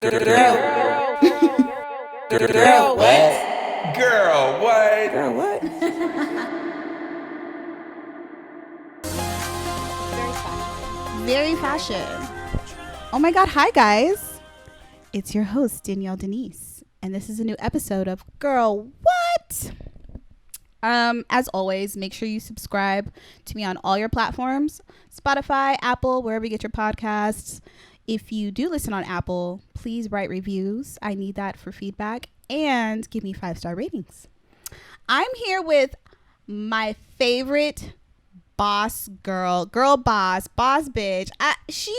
Girl, what? Girl, what? Girl, what? Very fashion. Oh my god, hi guys. It's your host, Danielle Denise, and this is a new episode of Girl What? As always, make sure you subscribe to me on all your platforms, Spotify, Apple, wherever you get your podcasts. If you do listen on Apple, please write reviews. I need that for feedback, and give me 5-star ratings. I'm here with my favorite boss girl boss bitch. She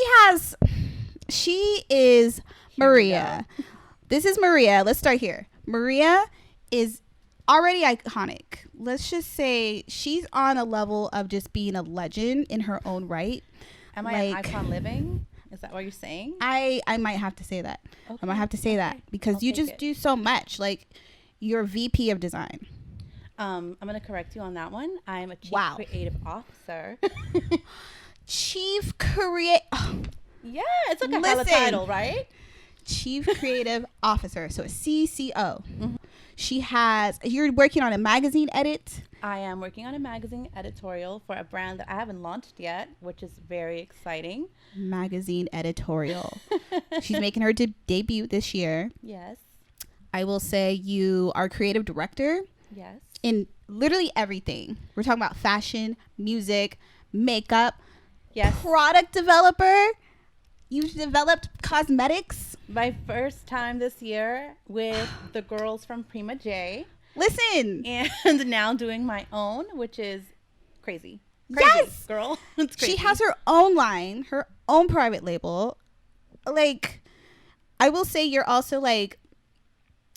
is Maria. This is Maria. Let's start here. Maria is already iconic. Let's just say she's on a level of just being a legend in her own right. Am I an icon living? Is that what you're saying? I might have to say that. Okay. I might have to say that because I'll you take just it. do so much. Like, you're VP of design. I'm going to correct you on that one. I'm a chief Wow. creative officer. Chief Yeah, it's like a hella Listen. title, right? Chief Creative Officer. So a CCO. You're working on a magazine edit. I am working on a magazine editorial for a brand that I haven't launched yet, which is very exciting. Magazine editorial. She's making her debut this year. Yes. I will say you are creative director Yes. in literally everything. We're talking about fashion, music, makeup, Yes. product developer. You've developed cosmetics. My first time this year with the girls from Prima J. Listen. And now doing my own, which is crazy. Yes. Girl. It's crazy. She has her own line, her own private label. Like, I will say you're also like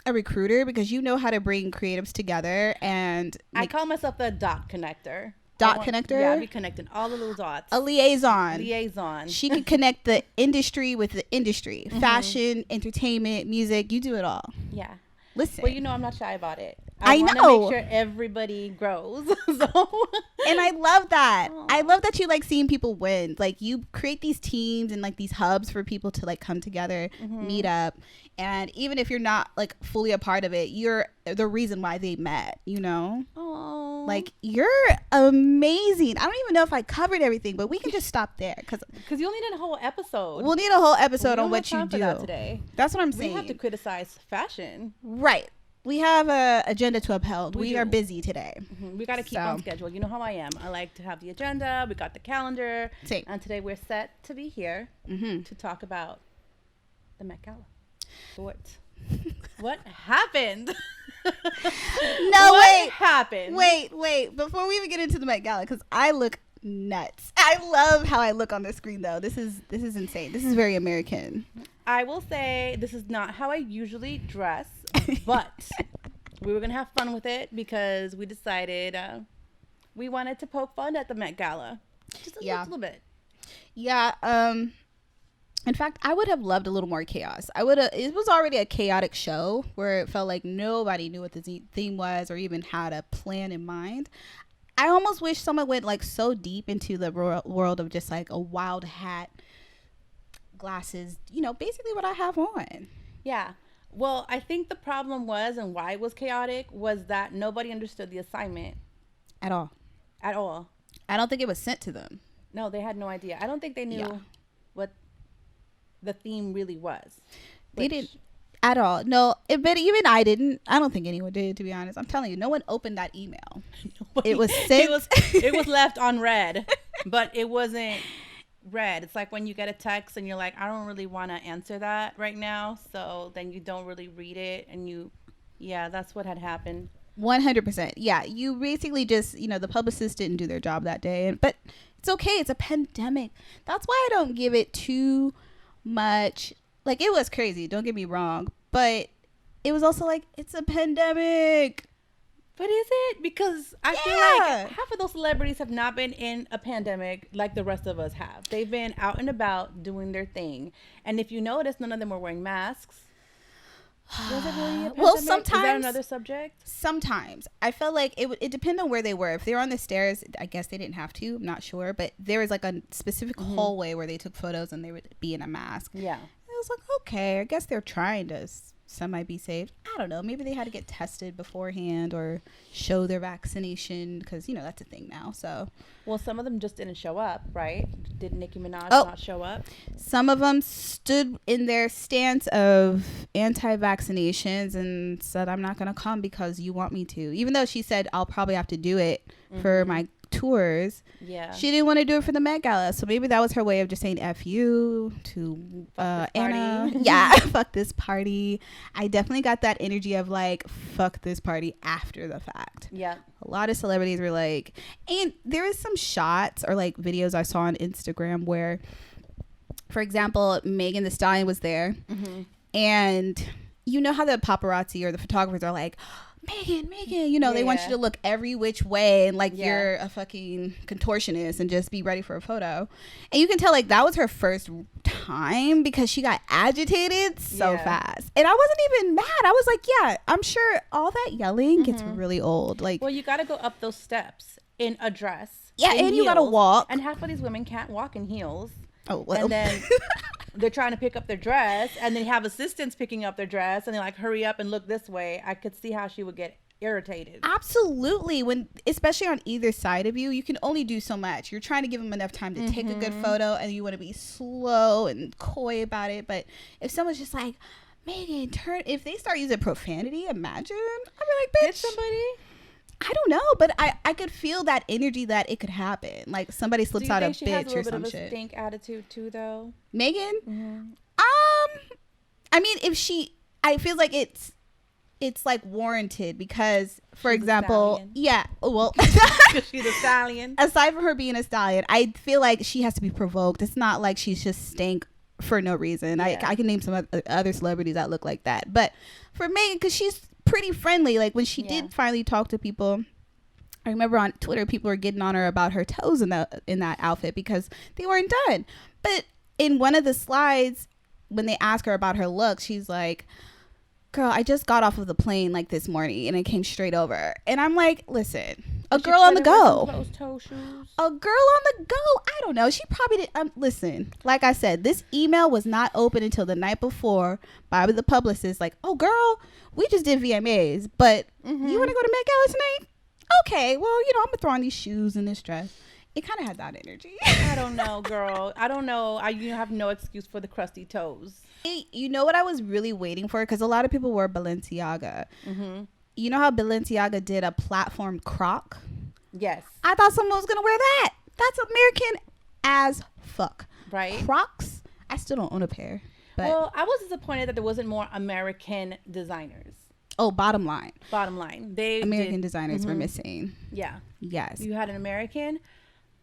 a recruiter because you know how to bring creatives together and I call myself the dot connector. Connector? Yeah, we connecting all the little dots. a liaison. Liaison. She can connect the industry with the industry. Fashion, entertainment, music, you do it all. Yeah. Listen. Well, you know I'm not shy about it. I wanna know. make sure everybody grows. So. And I love that. Aw. I love that you like seeing people win. Like, you create these teams and like these hubs for people to like come together, meet up. And even if you're not like fully a part of it, you're the reason why they met, you know? Oh. Like, you're amazing. I don't even know if I covered everything, but we can just stop there because you'll need a whole episode. we'll need a whole episode We don't on what have you time for do. that today. That's what I'm We saying. have to criticize fashion. Right. We have a agenda to uphold. We do. are busy today. We got to keep on schedule. You know how I am. I like to have the agenda. We got the calendar. Same. And today we're set to be here to talk about the Met Gala. What happened? What happened? Wait. Before we even get into the Met Gala, because I look nuts. I love how I look on the screen, though. This is insane. This is very American. I will say this is not how I usually dress, but we were going to have fun with it because we decided we wanted to poke fun at the Met Gala. Just a little bit. Yeah. In fact, I would have loved a little more chaos. It was already a chaotic show where it felt like nobody knew what the theme was or even had a plan in mind. I almost wish someone went like so deep into the world of just like a wild hat, glasses, basically what I have on. Yeah. Well, I think the problem was, and why it was chaotic, was that nobody understood the assignment. At all. At all. I don't think it was sent to them. No, they had no idea. I don't think they knew what the theme really was. They didn't at all. No, but even I didn't. I don't think anyone did, to be honest. I'm telling you, no one opened that email. It was sent. It was left unread, but it wasn't read. It's like when you get a text and you're like, I don't really want to answer that right now. So then you don't really read it. And that's what had happened. 100%. Yeah. You basically just, the publicist didn't do their job that day. But it's okay. It's a pandemic. That's why I don't give it too much. Like, it was crazy. Don't get me wrong. But it was also like, it's a pandemic. But is it? Because I feel like half of those celebrities have not been in a pandemic like the rest of us have. They've been out and about doing their thing. And if you notice, none of them were wearing masks. Was it really a pandemic? Well, sometimes. Is that another subject? Sometimes. I felt like it depended on where they were. If they were on the stairs, I guess they didn't have to. I'm not sure. But there was like a specific hallway where they took photos and they would be in a mask. Yeah. It was like, okay, I guess they're trying to semi be saved. I don't know. Maybe they had to get tested beforehand or show their vaccination because, you know, that's a thing now. So, well, some of them just didn't show up, right? Did Nicki Minaj not show up? Some of them stood in their stance of anti-vaccinations and said, I'm not going to come because you want me to. Even though she said, I'll probably have to do it for my tours. Yeah, she didn't want to do it for the Met Gala, so maybe that was her way of just saying F you to Anna. Yeah, fuck this party. I definitely got that energy of like, fuck this party after the fact. Yeah, a lot of celebrities were like, and there is some shots or like videos I saw on Instagram where, for example, Megan Thee Stallion was there, and you know how the paparazzi or the photographers are like, Megan, you know, they want you to look every which way and like you're a fucking contortionist and just be ready for a photo. And you can tell like that was her first time because she got agitated so fast. And I wasn't even mad. I was like, yeah, I'm sure all that yelling gets really old. Like, well, you got to go up those steps in a dress. Yeah, and heels, you got to walk. And half of these women can't walk in heels. Oh, well. And then they're trying to pick up their dress, and they have assistants picking up their dress, and they're like, hurry up and look this way. I could see how she would get irritated. Absolutely. When, especially on either side of you, you can only do so much. You're trying to give them enough time to take a good photo, and you want to be slow and coy about it. But if someone's just like, Megan, turn, if they start using profanity, imagine. I'd be like, bitch. Did somebody? I don't know, but I could feel that energy that it could happen. Like somebody slips out a bitch or some shit. Do you think she has a little bit of a stink attitude too, though? Megan? I mean, I feel like it's like warranted because, for example, well, she's a stallion. Aside from her being a stallion, I feel like she has to be provoked. It's not like she's just stank for no reason. I can name some other celebrities that look like that, but for Megan, because she's pretty friendly, like when she did finally talk to people, I remember on Twitter people were getting on her about her toes in that outfit because they weren't done. But in one of the slides, when they ask her about her look, she's like, girl, I just got off of the plane like this morning and it came straight over. And I'm like, listen, a girl on the go. A girl on the go. I don't know. She probably did. Listen, like I said, this email was not open until the night before by the publicist. Like, oh, girl, we just did VMAs, but you want to go to Met Gala tonight? Okay, well, you know, I'm going to throw on these shoes and this dress. It kind of had that energy. I don't know, girl. I don't know. You have no excuse for the crusty toes. You know what I was really waiting for? Because a lot of people wore Balenciaga. You know how Balenciaga did a platform croc? Yes. I thought someone was going to wear that. That's American as fuck. Right. Crocs? I still don't own a pair. But well, I was disappointed that there wasn't more American designers. Oh, bottom line. American designers were missing. Yeah. Yes. You had an American,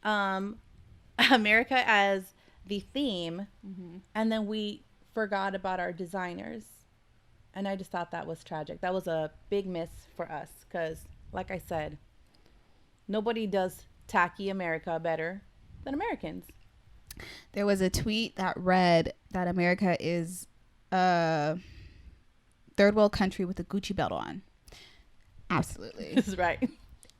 America as the theme, and then we forgot about our designers. And I just thought that was tragic. That was a big miss for us because, like I said, nobody does tacky America better than Americans. There was a tweet that read that America is a third world country with a Gucci belt on. Absolutely. That's right.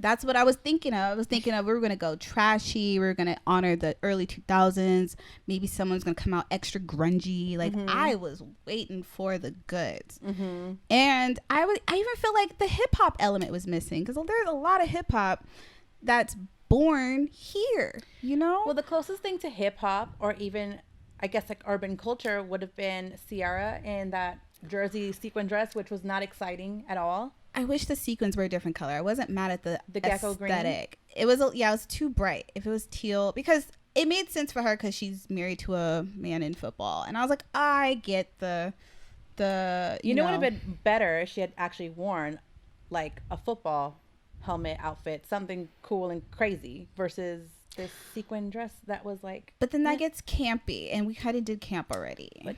That's what I was thinking of. I was thinking of we were going to go trashy. We were going to honor the early 2000s. Maybe someone's going to come out extra grungy. Like I was waiting for the goods. And I even feel like the hip hop element was missing because there's a lot of hip hop that's born here, you know? Well, the closest thing to hip hop or even I guess like urban culture would have been Ciara in that jersey sequin dress, which was not exciting at all. I wish the sequins were a different color. I wasn't mad at the gecko aesthetic. Green. It was it was too bright. If it was teal, because it made sense for her because she's married to a man in football, and I was like, I get the you know, would have been better if she had actually worn like a football helmet outfit, something cool and crazy versus this sequin dress that was like. But then that gets campy, and we kind of did camp already. But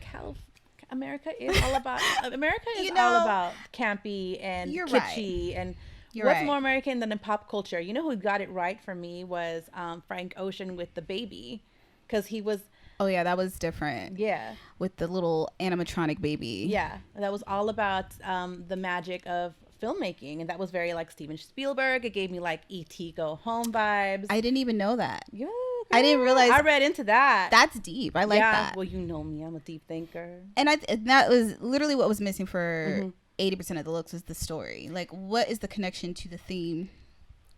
America is all about all about campy and kitschy and what's more American than in pop culture? You know who got it right for me was Frank Ocean with The Baby, because he was. Oh yeah, that was different. Yeah, with the little animatronic baby. Yeah, that was all about the magic of filmmaking, and that was very like Steven Spielberg. It gave me like E.T. Go Home vibes. I didn't even know that. Yeah, I didn't realize. I read into that. That's deep. I like that. Well, you know me. I'm a deep thinker. And that was literally what was missing for 80% of the looks was the story. Like, what is the connection to the theme?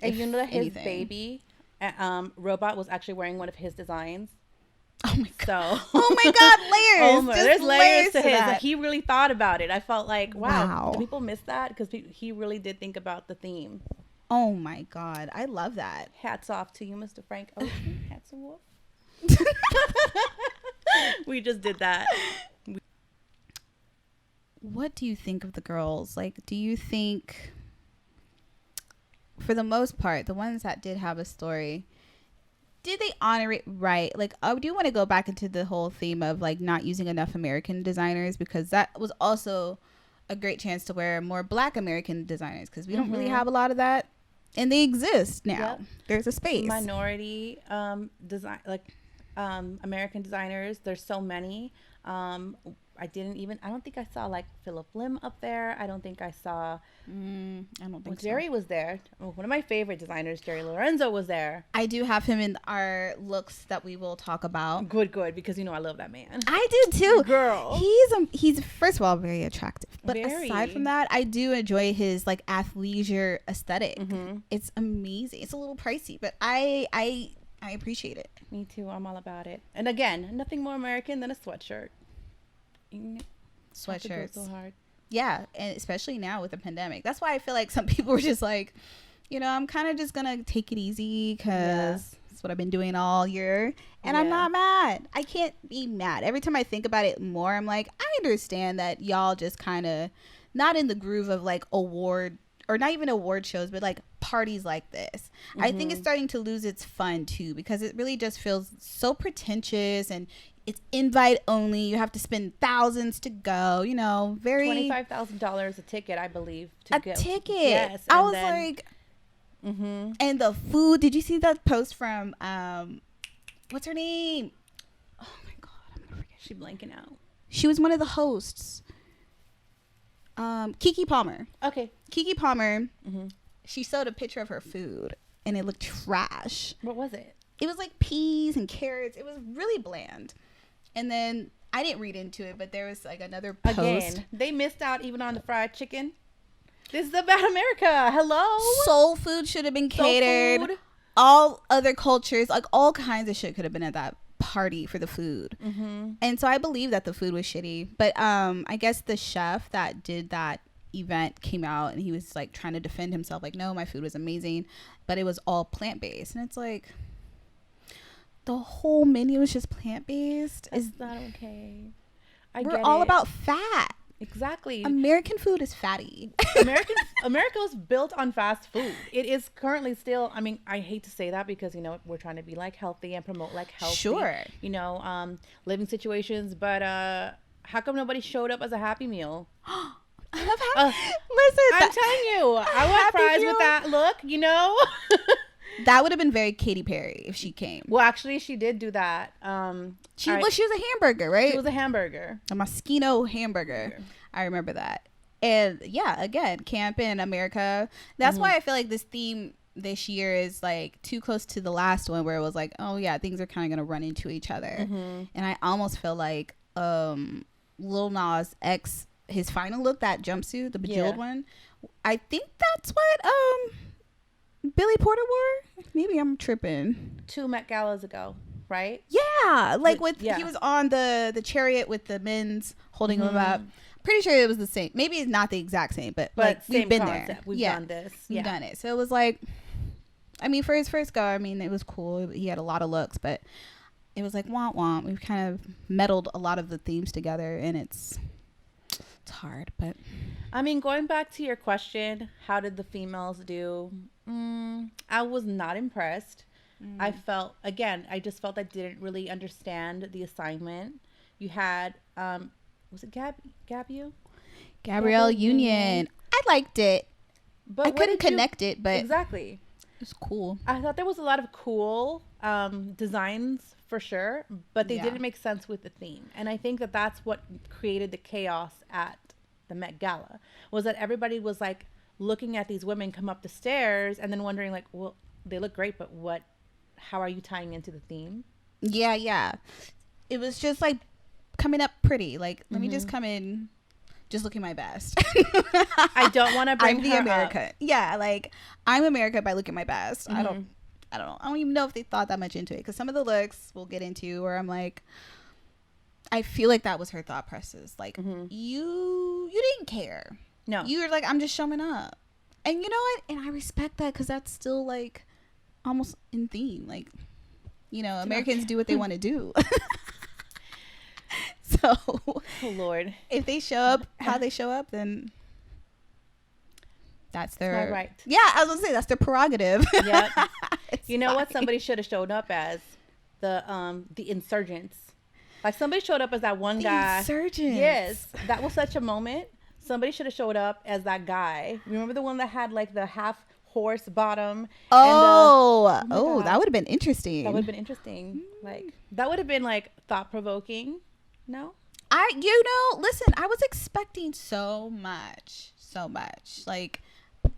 And you know that his baby robot was actually wearing one of his designs. Oh my god! So, oh my god, layers! There's layers to his. Like, he really thought about it. I felt like, wow. Do people miss that? Because he really did think about the theme. Oh my god, I love that. Hats off to you, Mr. Frank Ocean. Hats and wolf. We just did that. What do you think of the girls? Like, do you think, for the most part, the ones that did have a story, did they honor it right? Like, I do want to go back into the whole theme of like not using enough American designers, because that was also a great chance to wear more Black American designers, because we don't really have a lot of that, and they exist now. Yep. There's a space. Minority American designers. There's so many. I don't think I saw like Philip Lim up there. I don't think I saw. I don't think so. Jerry was there. One of my favorite designers, Jerry Lorenzo, was there. I do have him in our looks that we will talk about. Good, because you know I love that man. I do too, girl. He's first of all very attractive, but aside from that, I do enjoy his like athleisure aesthetic. It's amazing. It's a little pricey, but I appreciate it. Me too. I'm all about it. And again, nothing more American than a sweatshirt. Sweatshirts. So hard. Yeah, and especially now with the pandemic. That's why I feel like some people were just like, I'm kind of just gonna take it easy because that's what I've been doing all year, and I'm not mad. I can't be mad. Every time I think about it more, I'm like, I understand that y'all just kind of not in the groove of like award, or not even award shows, but like parties like this. I think it's starting to lose its fun too, because it really just feels so pretentious, and it's invite only. You have to spend thousands to go, very $25,000 a ticket, I believe. A ticket. Yes. I was like, and the food. Did you see that post from, what's her name? Oh my God. I'm going to forget. She's blanking out. She was one of the hosts. Keke Palmer. Okay. Keke Palmer. She showed a picture of her food and it looked trash. What was it? It was like peas and carrots. It was really bland. And then I didn't read into it, but there was like another post. Again, they missed out even on the fried chicken. This is about America. Hello? Soul food should have been catered. All other cultures, like all kinds of shit could have been at that party for the food. And so I believe that the food was shitty. But I guess the chef that did that event came out and he was like trying to defend himself. Like, no, my food was amazing. But it was all plant-based. And it's like, the whole menu is just plant-based. It's not okay. We're all about fat. Exactly. American food is fatty. America was built on fast food. It is currently still. I mean, I hate to say that because we're trying to be like healthy and promote like healthy. Sure. Living situations. But how come nobody showed up as a Happy Meal? I love Happy. Listen, I'm telling you, I want fries with that look. That would have been very Katy Perry if she came. Well, actually, she did do that. She was a hamburger, right? She was a hamburger. A Moschino hamburger. I remember that. And yeah, again, camp in America. That's why I feel like this theme this year is like too close to the last one where it was like, oh yeah, things are kind of going to run into each other. And I almost feel like Lil Nas X, his final look, that jumpsuit, the bejeweled one, I think that's what Billy Porter wore. Maybe I'm tripping. 2 Met Galas ago, right? Yeah, like he was on the chariot with the men's holding him up. Pretty sure it was the same. Maybe it's not the exact same, but like we've been concept. There. We've done this. We've done it. So it was like, I mean, for his first go, I mean, it was cool. He had a lot of looks, but it was like womp womp. We've kind of melded a lot of the themes together, and it's hard. But I mean, going back to your question, how did the females do? I was not impressed. I just felt I didn't really understand the assignment. You had, was it Gabrielle Union. I liked it. But I couldn't connect it, but exactly. It's cool. I thought there was a lot of cool designs for sure, but they didn't make sense with the theme. And I think that that's what created the chaos at the Met Gala, was that everybody was like looking at these women come up the stairs and then wondering like, well, they look great, but how are you tying into the theme? Yeah. It was just like coming up pretty. Like, let me just come in, just looking my best. I don't want to bring I'm the her America. up. Yeah, like I'm America by looking my best. Mm-hmm. I don't know. I don't even know if they thought that much into it, because some of the looks we'll get into where I'm like, I feel like that was her thought process. Like, you didn't care. No, You were like, I'm just showing up, and you know what? And I respect that, because that's still like almost in theme. Like, you know, Americans do what they want to do. So, oh Lord, if they show up how they show up, then that's their right. Yeah, I was gonna say that's their prerogative. Yep. You know fine. what? Somebody should have showed up as the insurgents. Like, somebody showed up as that one guy. Insurgents. Yes, that was such a moment. Somebody should have showed up as that guy. Remember the one that had like the half horse bottom? That would have been interesting. That would have been interesting. Like, that would have been like thought provoking. No. Listen, I was expecting so much. Like,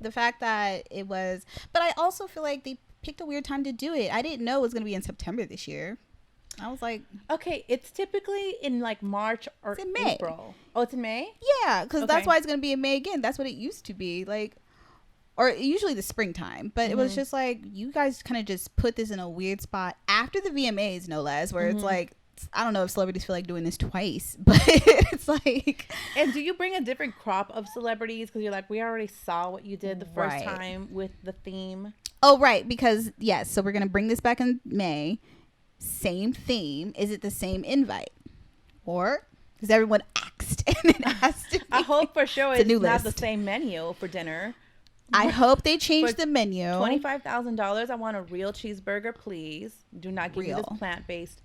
the fact that it was, but I also feel like they picked a weird time to do it. I didn't know it was going to be in September this year. I was like, okay, it's typically in like March or it's in May. April. Oh, it's in May? Yeah, because that's why it's going to be in May again. That's what it used to be. Like, or usually the springtime. But it was just like, you guys kind of just put this in a weird spot after the VMAs, no less, where it's like, I don't know if celebrities feel like doing this twice, but it's like. And do you bring a different crop of celebrities? Because you're like, we already saw what you did the first time with the theme. Oh, right. Because, yes. So we're going to bring this back in May. Same theme. Is it the same invite? Or is everyone axed? And it has to be, I hope for sure it's new not list. the same menu for dinner. I hope they change the menu. $25,000. I want a real cheeseburger, please. Do not give me this plant-based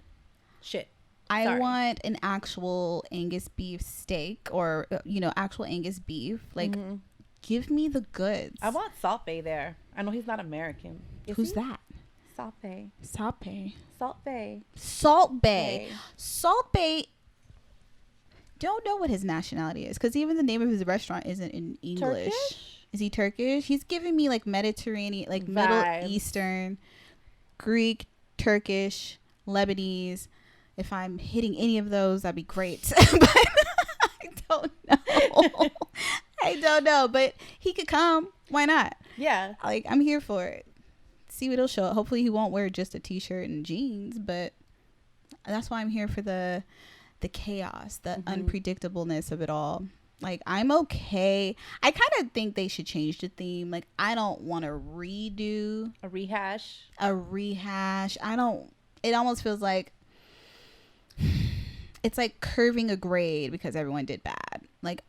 shit. I want an actual Angus beef steak, or actual Angus beef. Like, give me the goods. I want Salt Bae there. I know he's not American. Who's that? Salt Bae. Salt Bae. Salt Bae. Salt Bae. Salt Bae. Don't know what his nationality is, because even the name of his restaurant isn't in English. Turkish? Is he Turkish? He's giving me like Mediterranean, like Vibes. Middle Eastern, Greek, Turkish, Lebanese. If I'm hitting any of those, that'd be great. But I don't know. I don't know, but he could come. Why not? Yeah. Like, I'm here for it. See what he'll show. Hopefully he won't wear just a t-shirt and jeans, but that's why I'm here for the chaos, the unpredictableness of it all. Like, I'm okay. I kind of think they should change the theme. Like, I don't want to redo a rehash. It almost feels like it's like curving a grade because everyone did bad. Like,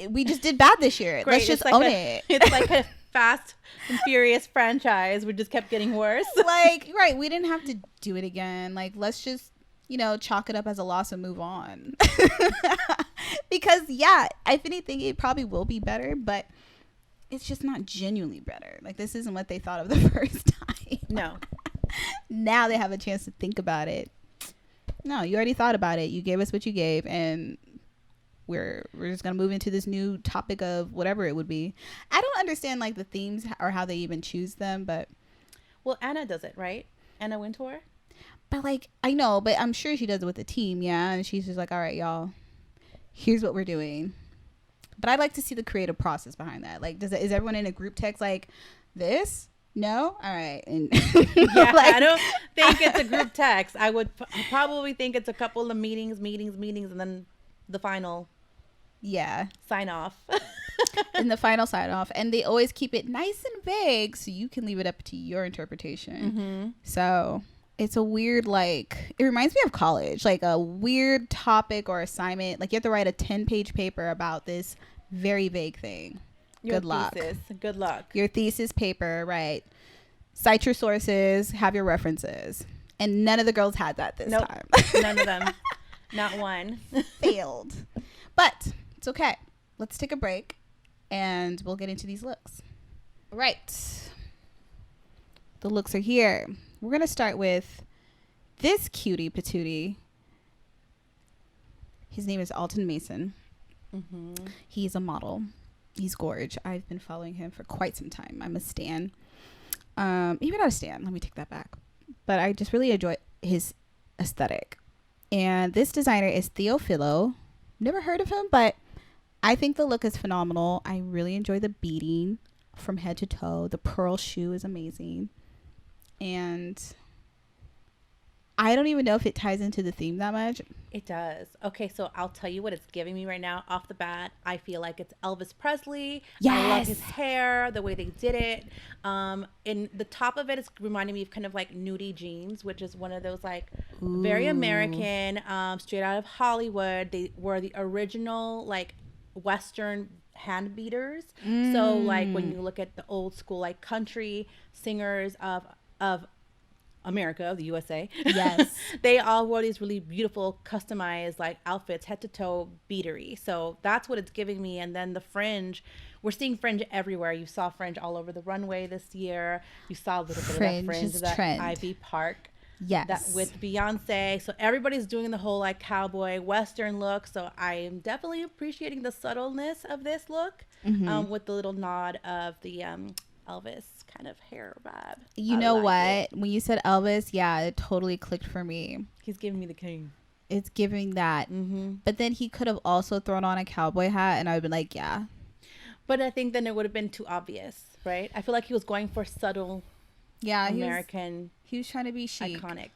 we just did bad this year. Great. Let's just own it. It's like a Fast and Furious franchise. We just kept getting worse. Like, right. We didn't have to do it again. Like, let's just, chalk it up as a loss and move on. Because, yeah, if anything, it probably will be better, but it's just not genuinely better. Like, this isn't what they thought of the first time. No. Now they have a chance to think about it. No, you already thought about it. You gave us what you gave, and we're just gonna move into this new topic of whatever it would be. I don't understand like the themes or how they even choose them, but Anna does it, right? Anna Wintour. But like, I know, but I'm sure she does it with the team, yeah. And she's just like, all right, y'all, here's what we're doing. But I'd like to see the creative process behind that. Like, is everyone in a group text like this? No? All right. And yeah, like, I don't think it's a group text. I would probably think it's a couple of meetings, and then the final sign off. And the final sign off. And they always keep it nice and vague so you can leave it up to your interpretation. So it's a weird, like, it reminds me of college, like a weird topic or assignment. Like, you have to write a 10-page paper about this very vague thing. Good luck. Your thesis paper, right? Cite your sources, have your references. And none of the girls had that this time. None of them. Not one. Failed. But it's okay. Let's take a break and we'll get into these looks. Right. The looks are here. We're going to start with this cutie patootie. His name is Alton Mason. He's a model. He's gorge. I've been following him for quite some time. I'm a stan. Maybe not a stan. Let me take that back. but I just really enjoy his aesthetic. And this designer is Theophilo. Never heard of him, but I think the look is phenomenal. I really enjoy the beading from head to toe. The pearl shoe is amazing. And I don't even know if it ties into the theme that much. It does. Okay, so I'll tell you what it's giving me right now off the bat. I feel like it's Elvis Presley. Yes. I love his hair, the way they did it. In the top of it is reminding me of kind of like nudie jeans, which is one of those like very American, straight out of Hollywood. They were the original like Western hand beaters. So like when you look at the old school like country singers of America, the USA. Yes. They all wore these really beautiful customized like outfits, head to toe beatery. So that's what it's giving me. And then the fringe, we're seeing fringe everywhere. You saw fringe all over the runway this year. You saw a little bit of that fringe at trend. Ivy Park. Yes. That with Beyonce. So everybody's doing the whole like cowboy Western look. So I am definitely appreciating the subtleness of this look, with the little nod of the Elvis kind of hair vibe. You know what? When you said Elvis, yeah, it totally clicked for me. He's giving me the king. It's giving that. But then he could have also thrown on a cowboy hat and I would have been like, yeah. But I think then it would have been too obvious, right? I feel like he was going for subtle American. He was trying to be chic. Iconic.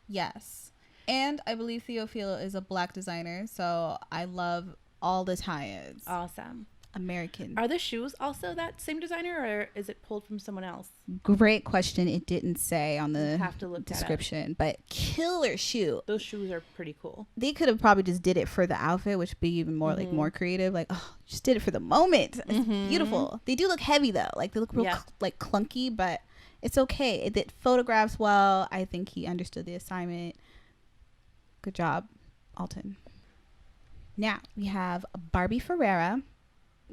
Yes. And I believe Theophilo is a black designer. So I love all the tie-ins. Awesome. American. Are the shoes also that same designer or is it pulled from someone else? Great question. It didn't say on the have to look description, but killer shoe. Those shoes are pretty cool. They could have probably just did it for the outfit, which would be even more like more creative. Like, oh, just did it for the moment. It's beautiful. They do look heavy though. Like they look real like clunky, but it's okay. It did photographs well. I think he understood the assignment. Good job, Alton. Now we have Barbie Ferreira.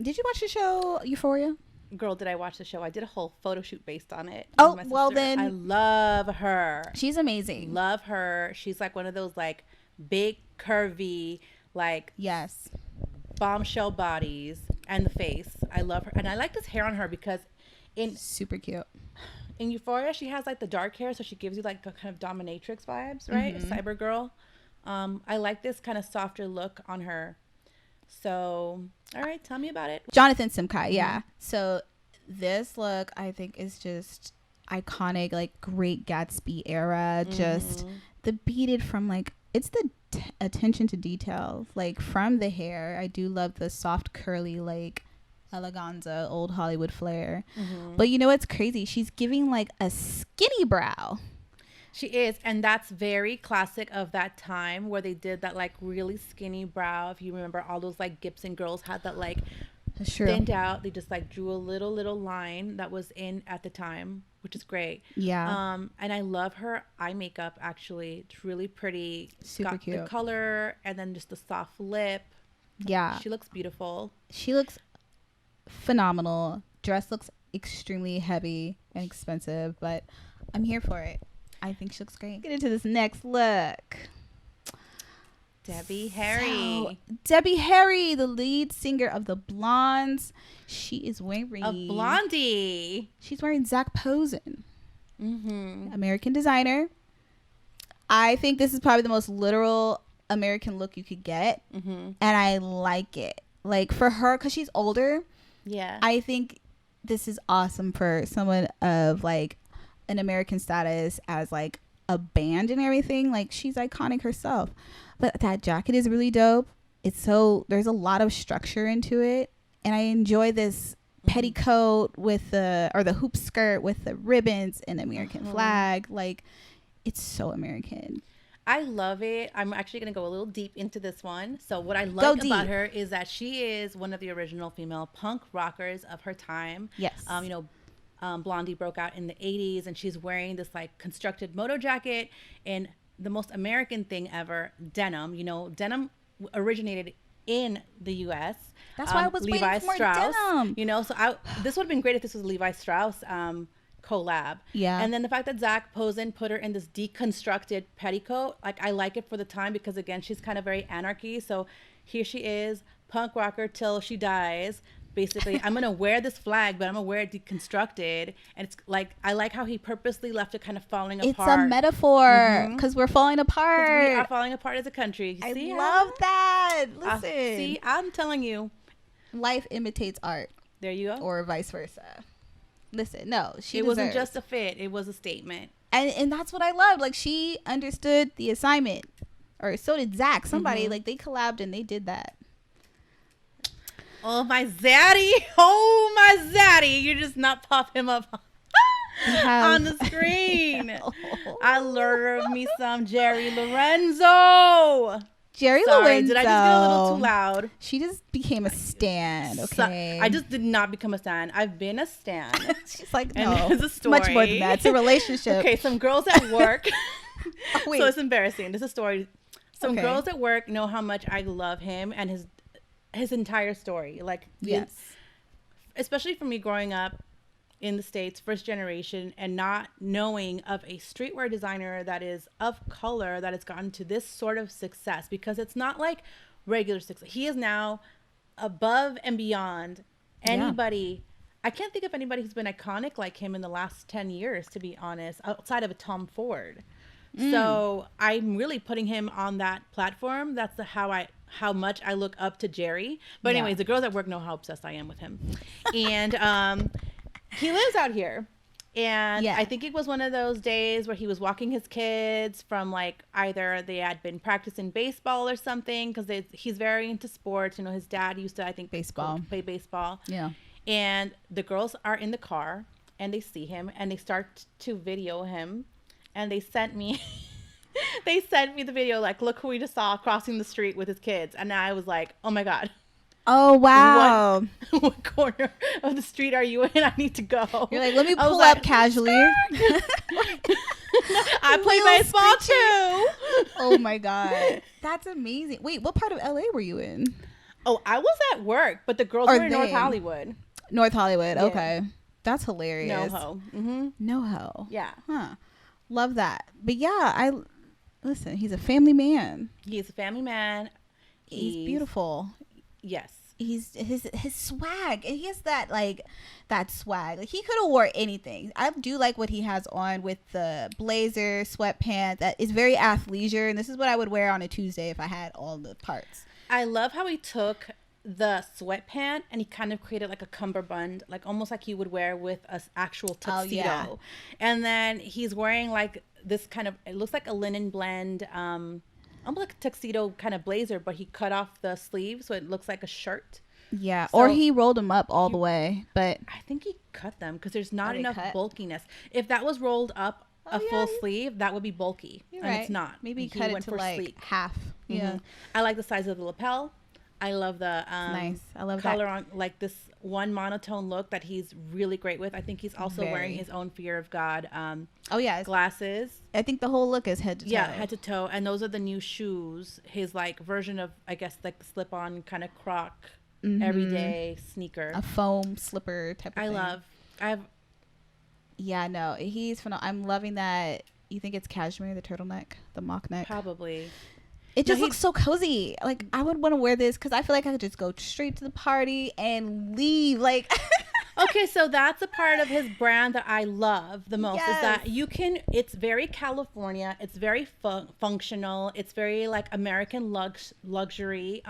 Did you watch the show Euphoria? Girl, did I watch the show? I did a whole photo shoot based on it. Oh, well then. I love her. She's amazing. Love her. She's like one of those like big, curvy, like yes, bombshell bodies and the face. I love her. And I like this hair on her because super cute. In Euphoria, she has like the dark hair. So she gives you like a kind of dominatrix vibes, right? Cyber girl. I like this kind of softer look on her. So, all right, tell me about it. Jonathan Simkai, yeah. So this look, I think, is just iconic, like Great Gatsby era. Just the beaded from like, it's the attention to detail. Like from the hair, I do love the soft curly like eleganza, old Hollywood flair. But you know what's crazy? She's giving like a skinny brow. She is, and that's very classic of that time where they did that like really skinny brow. If you remember, all those like Gibson girls had that like thinned out. They just like drew a little line that was in at the time, which is great. Yeah. And I love her eye makeup. Actually, it's really pretty. Super cute. The color and then just the soft lip. Yeah. She looks beautiful. She looks phenomenal. Dress looks extremely heavy and expensive, but I'm here for it. I think she looks great. Get into this next look. Debbie Harry. So, Debbie Harry, the lead singer of the Blondes. She is wearing... A blondie. She's wearing Zac Posen. American designer. I think this is probably the most literal American look you could get. And I like it. Like for her, because she's older. Yeah. I think this is awesome for someone of like an American status as like a band and everything. Like she's iconic herself, but that jacket is really dope. It's so there's a lot of structure into it, and I enjoy this petticoat with the hoop skirt with the ribbons and the American flag. Like it's so American. I love it. I'm actually going to go a little deep into this one. So what I like about her is that she is one of the original female punk rockers of her time. Yes. Blondie broke out in the 80s, and she's wearing this like constructed moto jacket and the most American thing ever, denim. Denim originated in the U.S. That's why I was waiting for more denim. So this would have been great if this was Levi Strauss collab. Yeah. And then the fact that Zac Posen put her in this deconstructed petticoat, like I like it for the time because again, she's kind of very anarchy. So here she is, punk rocker till she dies, basically, I'm going to wear this flag, but I'm going to wear it deconstructed. And it's like, I like how he purposely left it kind of falling apart. It's a metaphor because we're falling apart. We are falling apart as a country. I love that. Listen. See, I'm telling you. Life imitates art. There you go. Or vice versa. Listen, no, it wasn't just a fit. It was a statement. And that's what I loved. Like, she understood the assignment. Or so did Zach. Somebody, like, they collabed and they did that. Oh, my zaddy. Oh, my zaddy. You just not pop him up on the screen. I love me some Jerry Lorenzo. Sorry, Lorenzo. Did I just get a little too loud? She just became a stan, okay? I just did not become a stan. I've been a stan. She's like, no. And there's a story. Much more than that. It's a relationship. Okay, some girls at work. Oh, wait. So it's embarrassing. This is a story. Some girls at work know how much I love him and his entire story. Like, yes. Especially for me growing up in the States, first generation, and not knowing of a streetwear designer that is of color that has gotten to this sort of success, because it's not like regular success. He is now above and beyond anybody. I can't think of anybody who's been iconic like him in the last 10 years, to be honest, outside of a Tom Ford. So I'm really putting him on that platform. That's how much I look up to Jerry. But anyways, the girls at work know how obsessed I am with him. And he lives out here. And I think it was one of those days where he was walking his kids from, like, either they had been practicing baseball or something, because he's very into sports. You know, his dad used to, I think, play baseball. Yeah. And the girls are in the car and they see him and they start to video him. And they sent me the video, like, look who we just saw crossing the street with his kids. And I was like, oh my God. Oh, wow. What corner of the street are you in? I need to go. You're like, let me pull up casually. I play baseball too. Oh my God. That's amazing. Wait, what part of LA were you in? Oh, I was at work, but the girls were in North Hollywood. North Hollywood. Yeah. Okay. That's hilarious. NoHo. NoHo. Yeah. Huh. Love that. But yeah, listen, he's a family man. He's a family man. He's beautiful. Yes. He's his swag. And he has that swag. Like, he could have wore anything. I do like what he has on with the blazer, sweatpants. That is very athleisure, and this is what I would wear on a Tuesday if I had all the parts. I love how he took the sweatpant and he kind of created like a cummerbund, like almost like you would wear with an actual tuxedo. Oh, yeah. And then he's wearing like this kind of, it looks like a linen blend, almost like a tuxedo kind of blazer, but he cut off the sleeves so it looks like a shirt. Yeah. So, or he rolled them up all the way, but I think he cut them because there's not enough bulkiness. If that was rolled up full sleeve, that would be bulky. You're and right. It's not. Maybe he cut it to like sleek. Half. Yeah. I like the size of the lapel. I love the nice. I love color on, like this one monotone look that he's really great with. I think he's also wearing his own Fear of God glasses. I think the whole look is head to toe. Yeah, head to toe. And those are the new shoes. His like version of, I guess, like the slip-on kind of croc everyday sneaker. A foam slipper type of thing. Yeah, no, he's phenomenal. I'm loving that. You think it's cashmere, the turtleneck, the mock neck? Probably. It just looks so cozy. Like, I would want to wear this because I feel like I could just go straight to the party and leave. Like, okay, so that's a part of his brand that I love the most. Yes. Is that you can, it's very California. It's very functional. It's very like American luxury.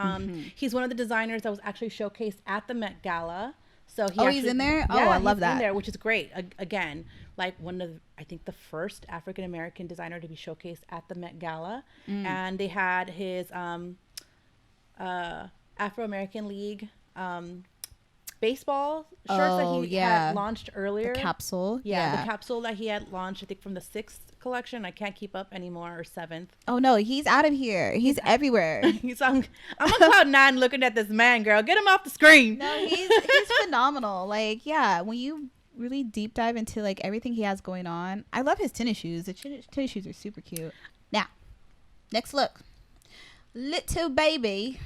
He's one of the designers that was actually showcased at the Met Gala. So he's in there? Yeah, I love that. In there, which is great. Again, like I think the first African American designer to be showcased at the Met Gala. And they had his Afro American League baseball shirts that he had launched earlier. The capsule. Yeah, the capsule that he had launched, I think, from the 6th collection. I can't keep up anymore, or 7th. Oh no, he's out of here. He's everywhere. I'm on cloud 9 looking at this man, girl. Get him off the screen. No, he's phenomenal. Like, yeah, when you really deep dive into like everything he has going on, I love his tennis shoes. The tennis shoes are super cute. Now, next look, little baby.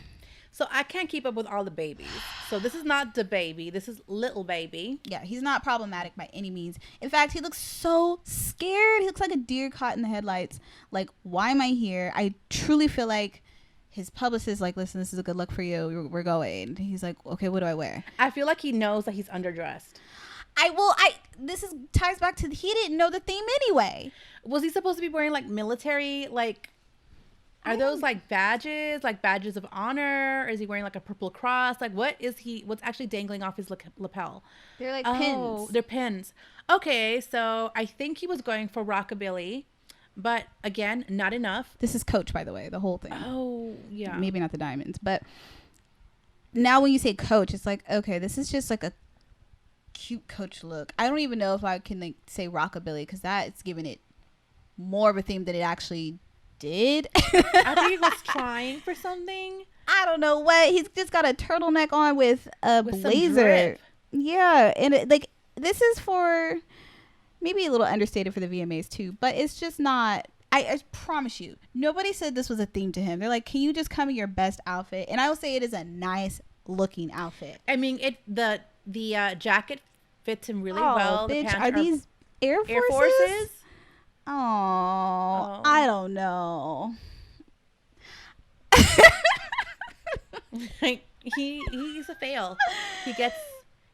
So I can't keep up with all the babies. So this is not the baby. This is little baby. Yeah, he's not problematic by any means. In fact, he looks so scared. He looks like a deer caught in the headlights. Like, why am I here? I truly feel like his publicist like, listen, this is a good look for you. We're going. He's like, okay, what do I wear? I feel like he knows that he's underdressed. This ties back to he didn't know the theme anyway. Was he supposed to be wearing like military, like, are those like badges of honor? Or is he wearing like a purple cross? Like, what's actually dangling off his lapel? They're like pins. They're pins. Okay, so I think he was going for rockabilly, but again, not enough. This is Coach, by the way, the whole thing. Oh, yeah. Maybe not the diamonds, but now when you say Coach, it's like, okay, this is just like a cute Coach look. I don't even know if I can like say rockabilly, because that's giving it more of a theme than it actually did. I think he was trying for something. I don't know what. He's just got a turtleneck on with a blazer. Yeah, and this is for maybe a little understated for the VMAs too, but it's just not. I promise you, nobody said this was a theme to him. They're like, can you just come in your best outfit? And I will say it is a nice looking outfit. I mean, the jacket fits him really well. Bitch, the pants are these Air Forces? Oh, I don't know. Like, he's a fail.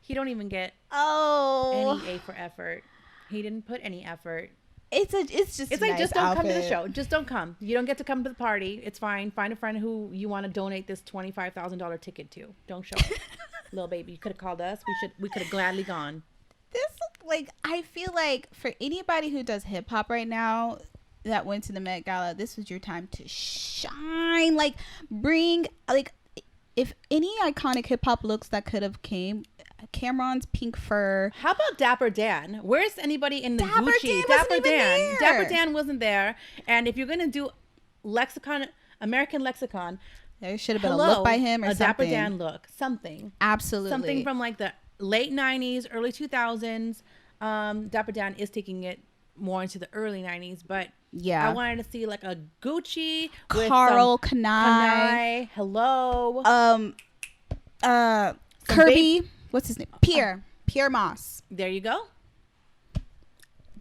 He don't even get any A for effort. He didn't put any effort. It's like, nice just don't come to the show. Just don't come. You don't get to come to the party. It's fine. Find a friend who you want to donate this $25,000 ticket to. Don't show up. Little baby, you could have called us. We could have gladly gone. I feel like for anybody who does hip hop right now that went to the Met Gala, this was your time to shine. Like, bring, like, if any iconic hip hop looks that could have came, Cameron's pink fur. How about Dapper Dan? Where's anybody in the Dapper Gucci? Dapper Dan wasn't there. And if you're gonna do American Lexicon, there should have been a look by him or something. Dapper Dan look, something. Absolutely. Something from like the late 90s, early 2000s. Dapper Dan is taking it more into the early 90s, but yeah, I wanted to see like a Gucci with Carl Kanai. Hello. Kirby. What's his name? Pierre Moss. There you go.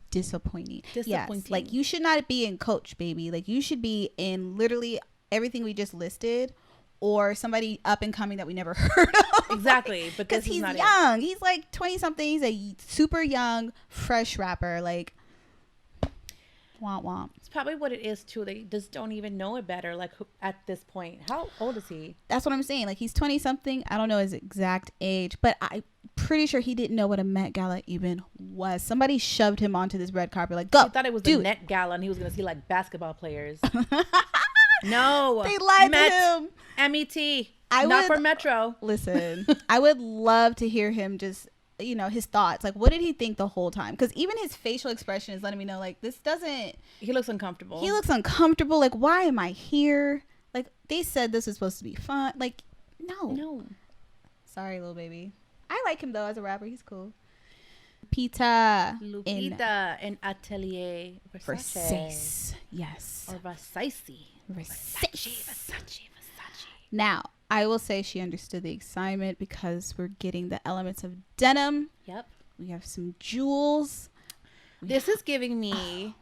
Disappointing. Yes, like you should not be in Coach, baby. Like you should be in literally everything we just listed, or somebody up and coming that we never heard of. Exactly, but because he's young. He's like 20 something. He's a super young, fresh rapper. Like, womp womp. It's probably what it is too. They just don't even know it better. Like at this point, how old is he? That's what I'm saying. Like he's 20 something. I don't know his exact age, but I'm pretty sure he didn't know what a Met Gala even was. Somebody shoved him onto this red carpet. Like, go. He thought it was the Met Gala, and he was gonna see like basketball players. No, they lied to him. MET. Not for Metro. Listen, I would love to hear him just, his thoughts. Like, what did he think the whole time? Because even his facial expression is letting me know, like, this doesn't. He looks uncomfortable. Like, why am I here? Like, they said this was supposed to be fun. Like, no. Sorry, little baby. I like him though as a rapper. He's cool. Lupita in Atelier Versace. Yes. Or Versace. Now, I will say she understood the excitement because we're getting the elements of denim. Yep. We have some jewels. This is giving me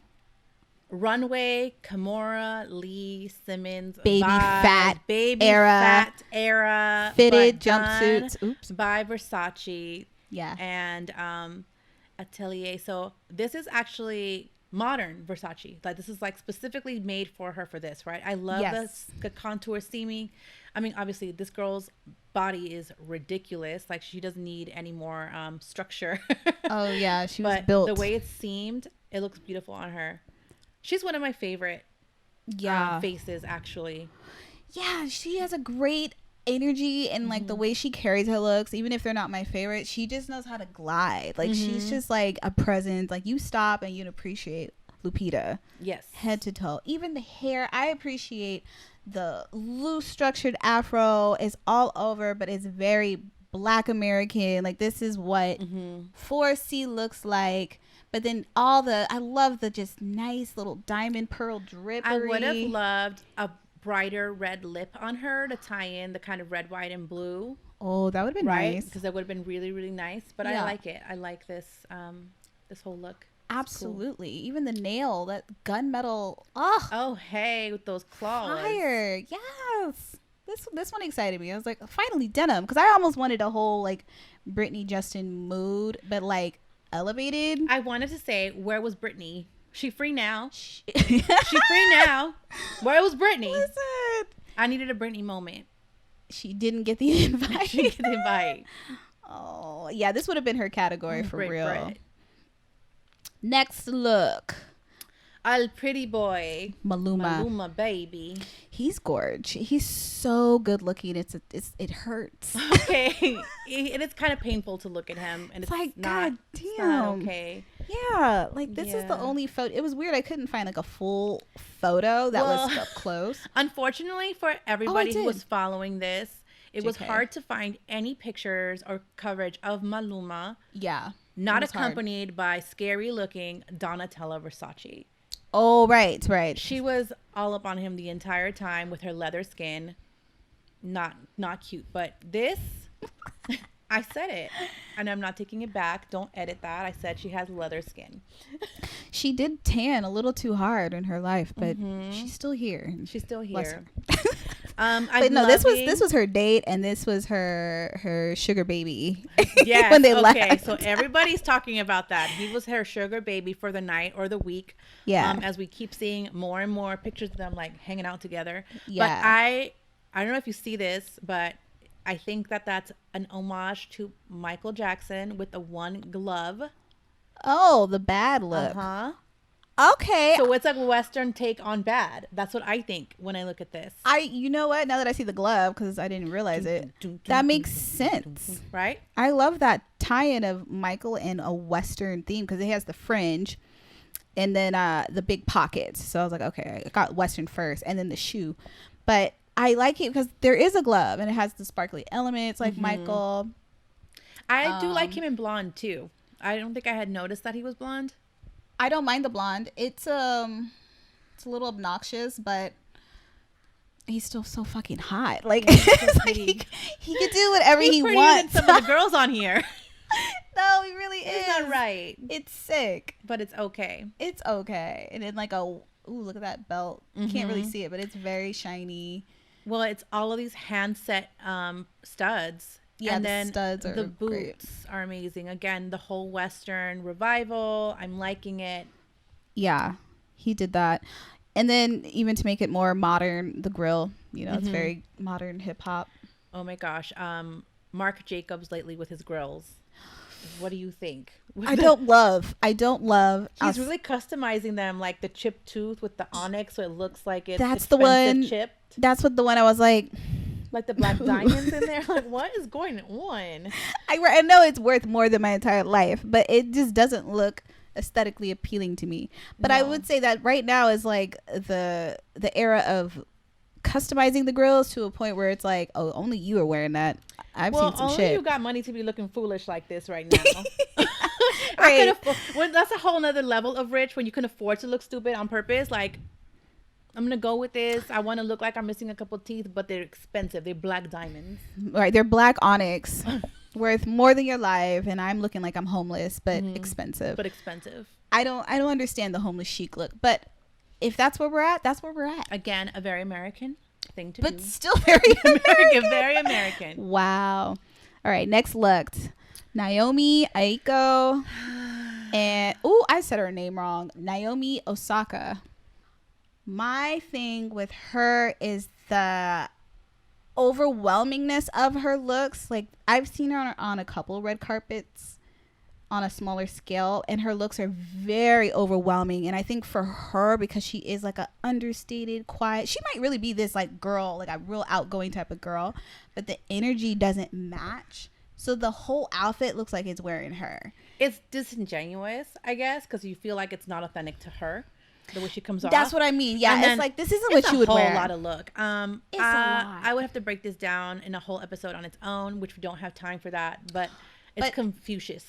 runway, Kimora, Lee, Simmons, baby fat era, fitted jumpsuits. Oops. By Versace. Yeah. And Atelier. So this is actually modern Versace. Like this is like specifically made for her for this, right? I love the contour seaming. I mean, obviously this girl's body is ridiculous. Like she doesn't need any more structure. Oh yeah, she was built. The way it's seamed, it looks beautiful on her. She's one of my favorite faces, actually. Yeah, she has a great energy and like the way she carries her looks, even if they're not my favorite, she just knows how to glide. Like she's just like a presence. Like you stop and you'd appreciate Lupita. Yes. Head to toe. Even the hair, I appreciate the loose structured afro is all over, but it's very Black American. Like this is what 4C looks like. But then I love the just nice little diamond pearl drippery. I would have loved a brighter red lip on her to tie in the kind of red, white, and blue. Oh, that would have been nice. Because that would have been really, really nice. But I like it. I like this this whole look. Absolutely. Cool. Even the nail, that gunmetal. Oh, hey, with those claws. Fire. Yes. This one excited me. I was like, finally denim, because I almost wanted a whole like Britney Justin mood, but like elevated. I wanted to say, where was Britney? She free now. She free now. Where was Britney? Listen, I needed a Britney moment. She didn't get the invite. She didn't get the invite. Oh yeah, this would have been her category for real. Brit. Next look. Al pretty boy. Maluma, baby. He's gorge. He's so good looking. It hurts. Okay. It is kind of painful to look at him, and it's like, God damn. It's not okay. Yeah, like this is the only photo. It was weird. I couldn't find like a full photo that was up close. Unfortunately for everybody who was following this, it was hard to find any pictures or coverage of Maluma. Yeah. Not accompanied by scary looking Donatella Versace. Oh, right. She was all up on him the entire time with her leather skin. Not cute, but this, I said it, and I'm not taking it back. Don't edit that. I said she has leather skin. She did tan a little too hard in her life, but she's still here. She's still here. But no, this was her date, and this was her sugar baby. Yeah. When they left. So everybody's talking about that. He was her sugar baby for the night or the week. Yeah. As we keep seeing more and more pictures of them like hanging out together. Yeah. But I don't know if you see this, but I think that's an homage to Michael Jackson with the one glove. Oh, the bad look. Okay. So it's a Western take on bad. That's what I think when I look at this. You know what? Now that I see the glove, because I didn't realize it, that makes sense. Right? I love that tie-in of Michael and a Western theme, because it has the fringe and then the big pockets. So I was like, okay, I got Western first and then the shoe. But I like it because there is a glove and it has the sparkly elements like Michael. I do like him in blonde too. I don't think I had noticed that he was blonde. I don't mind the blonde. It's a little obnoxious, but he's still so fucking hot. Like, it's like he can do whatever he wants. Than some of the girls on here. No, he really is. It's not right. It's sick, but it's okay. It's okay. And then like look at that belt. You can't really see it, but it's very shiny. Well, it's all of these handset studs. Yeah, and then studs are the boots great. Are amazing. Again, the whole Western revival. I'm liking it. Yeah, he did that. And then even to make it more modern, the grill, it's very modern hip hop. Oh my gosh. Marc Jacobs lately with his grills. What do you think? I don't love. He's really customizing them, like the chipped tooth with the onyx, so it looks like it's that's the one chipped. That's what the one I was like the black diamonds in there. Like, what is going on? I know it's worth more than my entire life, but it just doesn't look aesthetically appealing to me. But I would say that right now is like the era of customizing the grills to a point where it's like, oh, only you are wearing that. I've seen some shit. Only you got money to be looking foolish like this right now. Right. That's a whole nother level of rich when you can afford to look stupid on purpose. Like, I'm gonna go with this. I want to look like I'm missing a couple teeth, but they're expensive. They're black diamonds. Right, they're black onyx, worth more than your life, and I'm looking like I'm homeless, but expensive. But expensive. I don't understand the homeless chic look, but if that's where we're at, that's where we're at. Again, a very American thing to do. But still very American. Very American. Wow. All right, next look. Naomi Aiko and I said her name wrong. Naomi Osaka. My thing with her is the overwhelmingness of her looks. Like, I've seen her on a couple red carpets on a smaller scale, and her looks are very overwhelming. And I think for her, because she is like a understated, quiet, she might really be this like girl, like a real outgoing type of girl, but the energy doesn't match. So the whole outfit looks like it's wearing her. It's disingenuous, I guess, because you feel like it's not authentic to her. The way she comes off. That's what I mean. Yeah, it's like, this isn't what you would wear. It's a whole lot of look. It's a lot. I would have to break this down in a whole episode on its own, which we don't have time for that. But it's Confucius.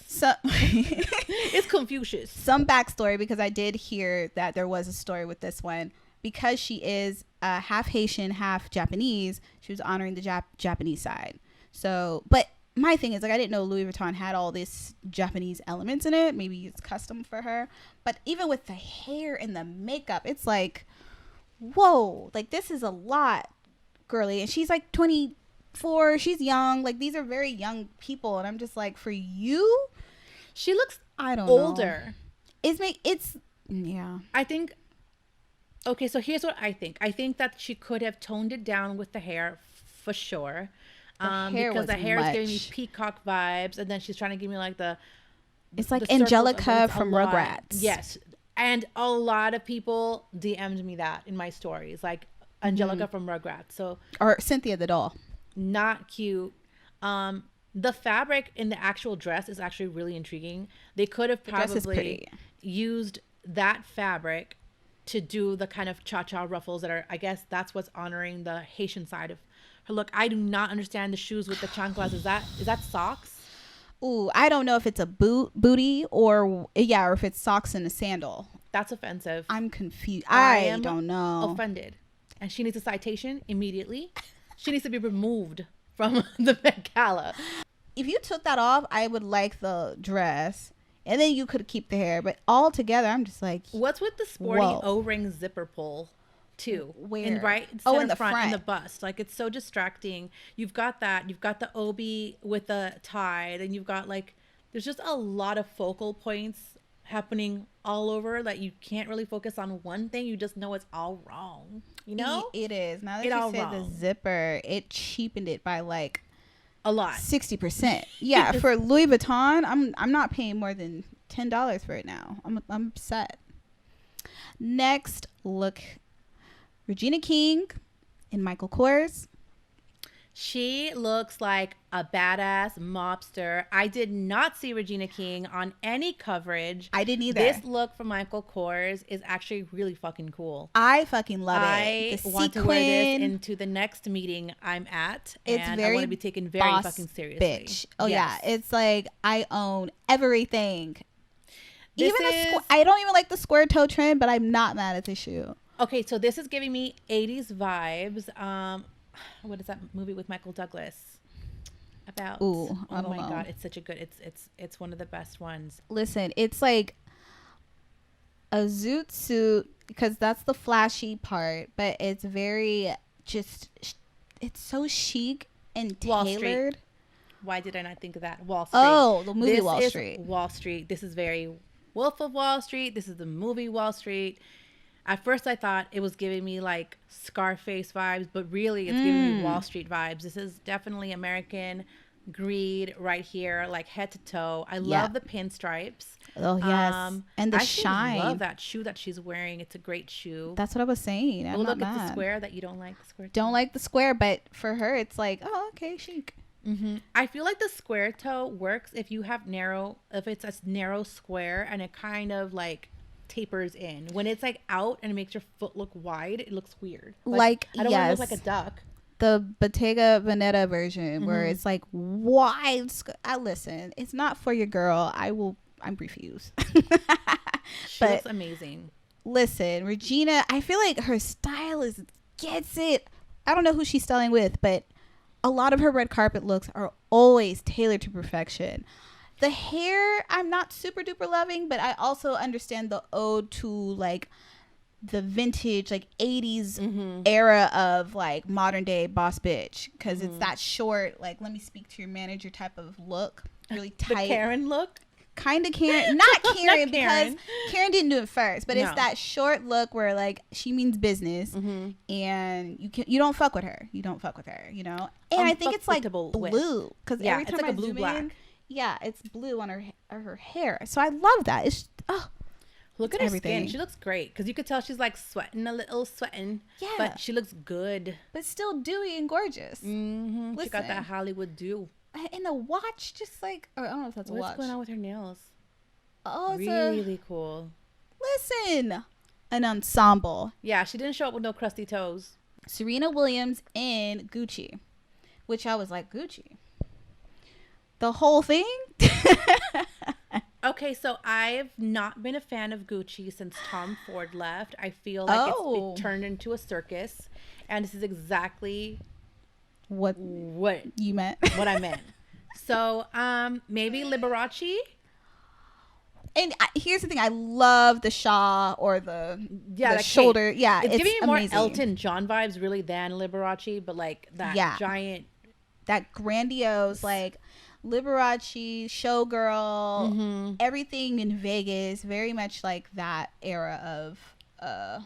It's Confucius. Some backstory, because I did hear that there was a story with this one. Because she is half Haitian, half Japanese, she was honoring the Japanese side. So, but my thing is, like, I didn't know Louis Vuitton had all this Japanese elements in it. Maybe it's custom for her. But even with the hair and the makeup, it's like, whoa, like, this is a lot, girly. And she's like 24. She's young. Like, these are very young people. And I'm just like, for you, she looks I don't older. Know. Yeah. I think, okay, so here's what I think. I think that she could have toned it down with the hair for sure. Because the hair is giving me peacock vibes, and then she's trying to give me like it's like Angelica from Rugrats. Yes, and a lot of people DM'd me that in my stories, like Angelica from Rugrats. Or Cynthia the doll. Not cute. The fabric in the actual dress is actually really intriguing. They could have probably used that fabric to do the kind of cha-cha ruffles that are, I guess that's what's honoring the Haitian side of her look. I do not understand the shoes with the chanclas. Is that socks? Ooh, I don't know if it's a booty or if it's socks and a sandal. That's offensive. I'm confused. I don't know. Offended. And she needs a citation immediately. She needs to be removed from the Met Gala. If you took that off, I would like the dress. And then you could keep the hair. But all together, I'm just like, what's with the sporty O-ring zipper pull? Too. Where? In the front and the bust. Like, it's so distracting. You've got that. You've got the obi with the tie. Then you've got like, there's just a lot of focal points happening all over that you can't really focus on one thing. You just know it's all wrong. You know? It is. Now that you said the zipper, it cheapened it by like a lot. 60%. Yeah. For Louis Vuitton, I'm not paying more than $10 for it now. I'm upset. Next, look. Regina King in Michael Kors. She looks like a badass mobster. I did not see Regina King on any coverage. I didn't either. This look from Michael Kors is actually really fucking cool. I fucking love it. I want to wear this into the next meeting I'm at. It's and very I want to be taken very fucking seriously. Bitch. Oh yes. Yeah. It's like, I own everything. I don't even like the square toe trend, but I'm not mad at the shoe. Okay, so this is giving me 80s vibes. What is that movie with Michael Douglas about? Ooh, oh my god, it's such a good. It's one of the best ones. Listen, it's like a zoot suit because that's the flashy part, but it's very it's so chic and tailored. Why did I not think of that? Wall Street. Oh, the movie Wall Street. Wall Street. This is very Wolf of Wall Street. This is the movie Wall Street. At first, I thought it was giving me like Scarface vibes, but really it's giving me Wall Street vibes. This is definitely American greed right here, like head to toe. I love the pinstripes. Oh, yes. And the shine. I love that shoe that she's wearing. It's a great shoe. That's what I was saying. I'm look at the square that you don't like. The square don't like the square, but for her, it's like, oh, okay, chic. Mm-hmm. I feel like the square toe works if you have if it's a narrow square and it kind of like tapers in. When it's like out and it makes your foot look wide, it looks weird. Like I don't want to look like a duck. The Bottega Veneta version where it's like wide. Listen, it's not for your girl. I'm refused. She looks amazing. Listen, Regina, I feel like her stylist gets it. I don't know who she's styling with, but a lot of her red carpet looks are always tailored to perfection. The hair, I'm not super duper loving, but I also understand the ode to like the vintage, like 80s era of like modern day boss bitch. Because it's that short, like, let me speak to your manager type of look. Really tight. The Karen look? Kind of Karen. Not Karen, because Karen didn't do it first. But it's that short look where like she means business and you don't fuck with her. You don't fuck with her, you know? And I think it's like blue. Because every time I zoom in, it's blue on her hair. So I love that. It's look at her skin. She looks great because you could tell she's like sweating. Yeah, but she looks good, but still dewy and gorgeous. She got that Hollywood dew. And the watch, just like, or I don't know if that's a watch. What's going on with her nails? Oh, it's really cool. Listen, an ensemble. Yeah, she didn't show up with no crusty toes. Serena Williams in Gucci, which I was like, Gucci. The whole thing. Okay, so I've not been a fan of Gucci since Tom Ford left. I feel like it turned into a circus, and this is exactly what you meant. What I meant. So, maybe Liberace. And here's the thing: I love the shawl or the shoulder. Cape. Yeah, it's giving me more amazing. Elton John vibes, really, than Liberace. But like that giant, that grandiose, like Liberace, showgirl, everything in Vegas, very much like that era of.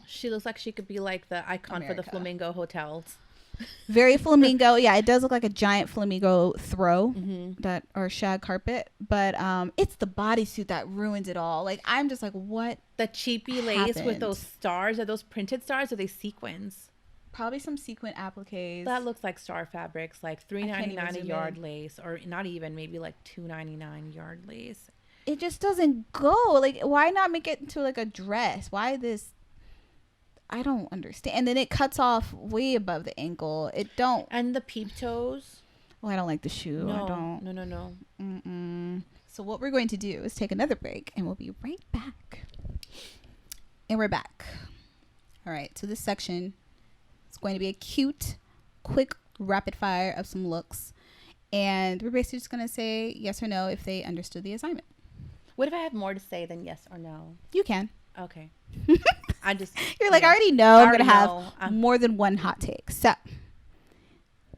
She looks like she could be like the icon America. for the Flamingo hotels. Very flamingo. Yeah, it does look like a giant flamingo throw that or shag carpet, but it's the bodysuit that ruins it all. Like I'm just like, what? The cheapy lace with those stars. Are those printed stars? Or are they sequins? Probably some sequin appliques. That looks like star fabrics, like $3.99 a yard lace, or not even, maybe like $2.99 yard lace. It just doesn't go. Like, why not make it into like a dress? Why this? I don't understand. And then it cuts off way above the ankle. It don't. And the peep toes. Oh, I don't like the shoe. No, I don't. No. Mm-mm. So what we're going to do is take another break, and we'll be right back. And we're back. All right. So this section is going to be a cute, quick, rapid fire of some looks, and we're basically just going to say yes or no if they understood the assignment. What if I have more to say than yes or no? You can. Okay. You're like, I already know I'm going to have more than one hot take. So,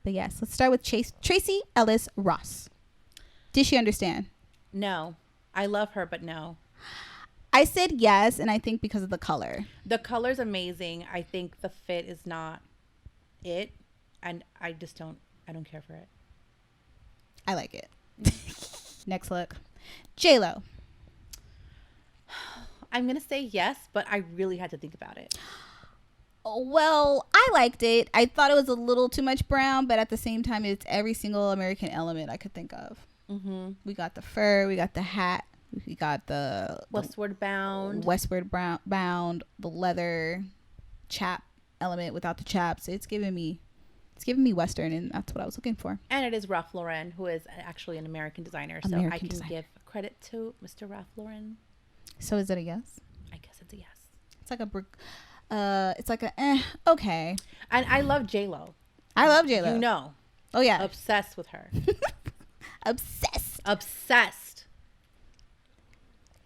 but yes, let's start with Tracy Ellis Ross. Did she understand? No. I love her, but no. I said yes, and I think because of the color. The color's amazing. I think the fit is not it, and I don't care for it. I like it. Next look. J-Lo. I'm going to say yes, but I really had to think about it. Well, I liked it. I thought it was a little too much brown, but at the same time, it's every single American element I could think of. Mm-hmm. We got the fur, we got the hat, we got the westward bound, the leather chap element without the chaps. It's giving me Western, and that's what I was looking for. And it is Ralph Lauren, who is actually an American designer, so I can give credit to Mr. Ralph Lauren. So is it a yes? I guess it's a yes. It's like okay. And I love J-Lo. I love J-Lo. You know. Oh yeah. Obsessed with her. Obsessed.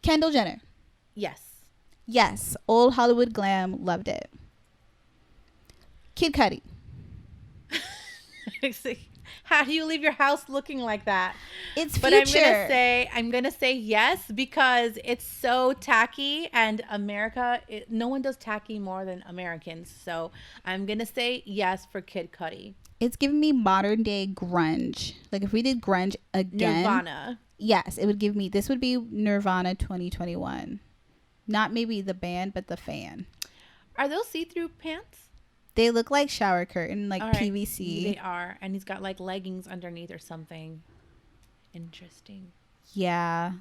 Kendall Jenner. Yes. Old Hollywood glam. Loved it. Kid Cudi. How do you leave your house looking like that? It's future. But I'm gonna say yes because it's so tacky, and no one does tacky more than Americans. So I'm gonna say yes for Kid Cudi. It's giving me modern day grunge. Like if we did grunge again, Nirvana. Yes, it would give me. This would be Nirvana 2021. Not maybe the band, but the fan. Are those see-through pants? They look like shower curtain, like PVC. They are. And he's got like leggings underneath or something. Interesting. Yeah.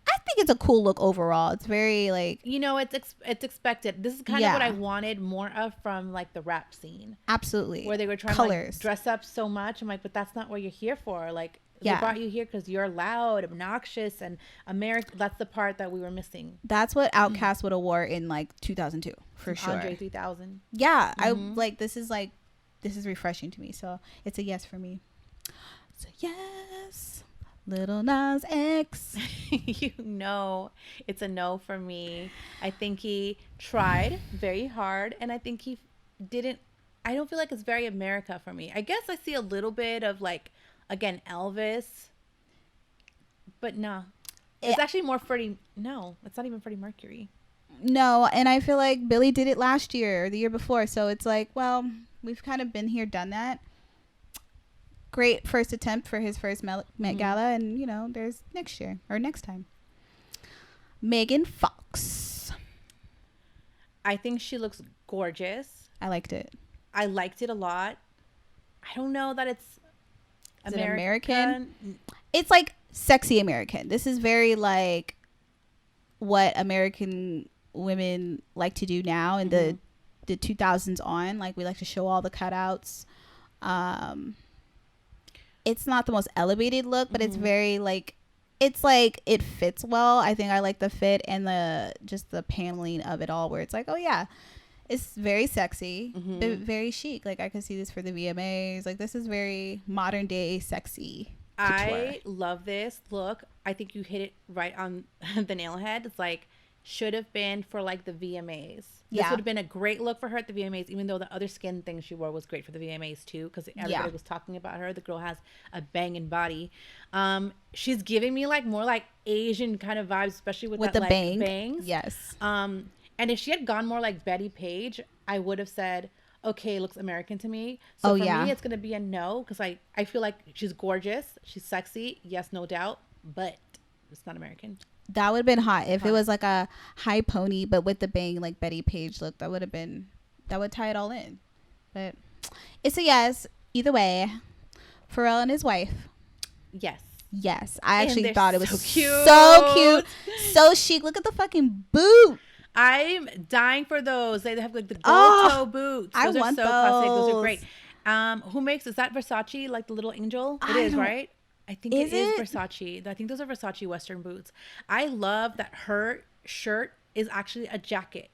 I think it's a cool look overall. It's very like... it's expected. This is kind of what I wanted more of from like the rap scene. Absolutely. Where they were trying to like, dress up so much. I'm like, but that's not what you're here for. Like... They brought you here because you're loud, obnoxious, and American. That's the part that we were missing. That's what Outkast would have wore in like 2002 for sure. Andre 3000. Yeah, I like this is refreshing to me. So it's a yes for me. So yes, Lil Nas X. It's a no for me. I think he tried very hard, and I think he didn't. I don't feel like it's very America for me. I guess I see a little bit of like. Again, Elvis, but no, it's actually more Freddie. No, it's not even Freddie Mercury. No, and I feel like Billy did it last year or the year before, so it's like, well, we've kind of been here, done that. Great first attempt for his first Met Gala, and there's next year or next time. Megan Fox. I think she looks gorgeous. I liked it. I liked it a lot. I don't know that it's. American. It's like sexy American. This is very like what American women like to do now in the 2000s on. Like we like to show all the cutouts. It's not the most elevated look, but it's very like it fits well. I think I like the fit and the paneling of it all, where it's like, oh yeah. It's very sexy, but very chic. Like, I could see this for the VMAs. Like, this is very modern day sexy. I love this look. I think you hit it right on the nail head. It's like should have been for like the VMAs. This would have been a great look for her at the VMAs, even though the other skin thing she wore was great for the VMAs too, because everybody was talking about her. The girl has a banging body. She's giving me like more like Asian kind of vibes, especially with that the like bangs. Yes. And if she had gone more like Betty Page, I would have said, okay, it looks American to me. So for me, it's going to be a no, because I feel like she's gorgeous. She's sexy. Yes, no doubt. But it's not American. That would have been hot. If it was like a high pony, but with the bang, like Betty Page look, that would tie it all in. But it's a yes. Either way, Pharrell and his wife. Yes. Yes. I actually thought it was so cute. So cute. So chic. Look at the fucking boot. I'm dying for those. They have like the gold toe boots. Those I want so classic. Those are great. Who makes, is that Versace? Like the little angel? It is, right? I think it is Versace. I think those are Versace Western boots. I love that her shirt is actually a jacket.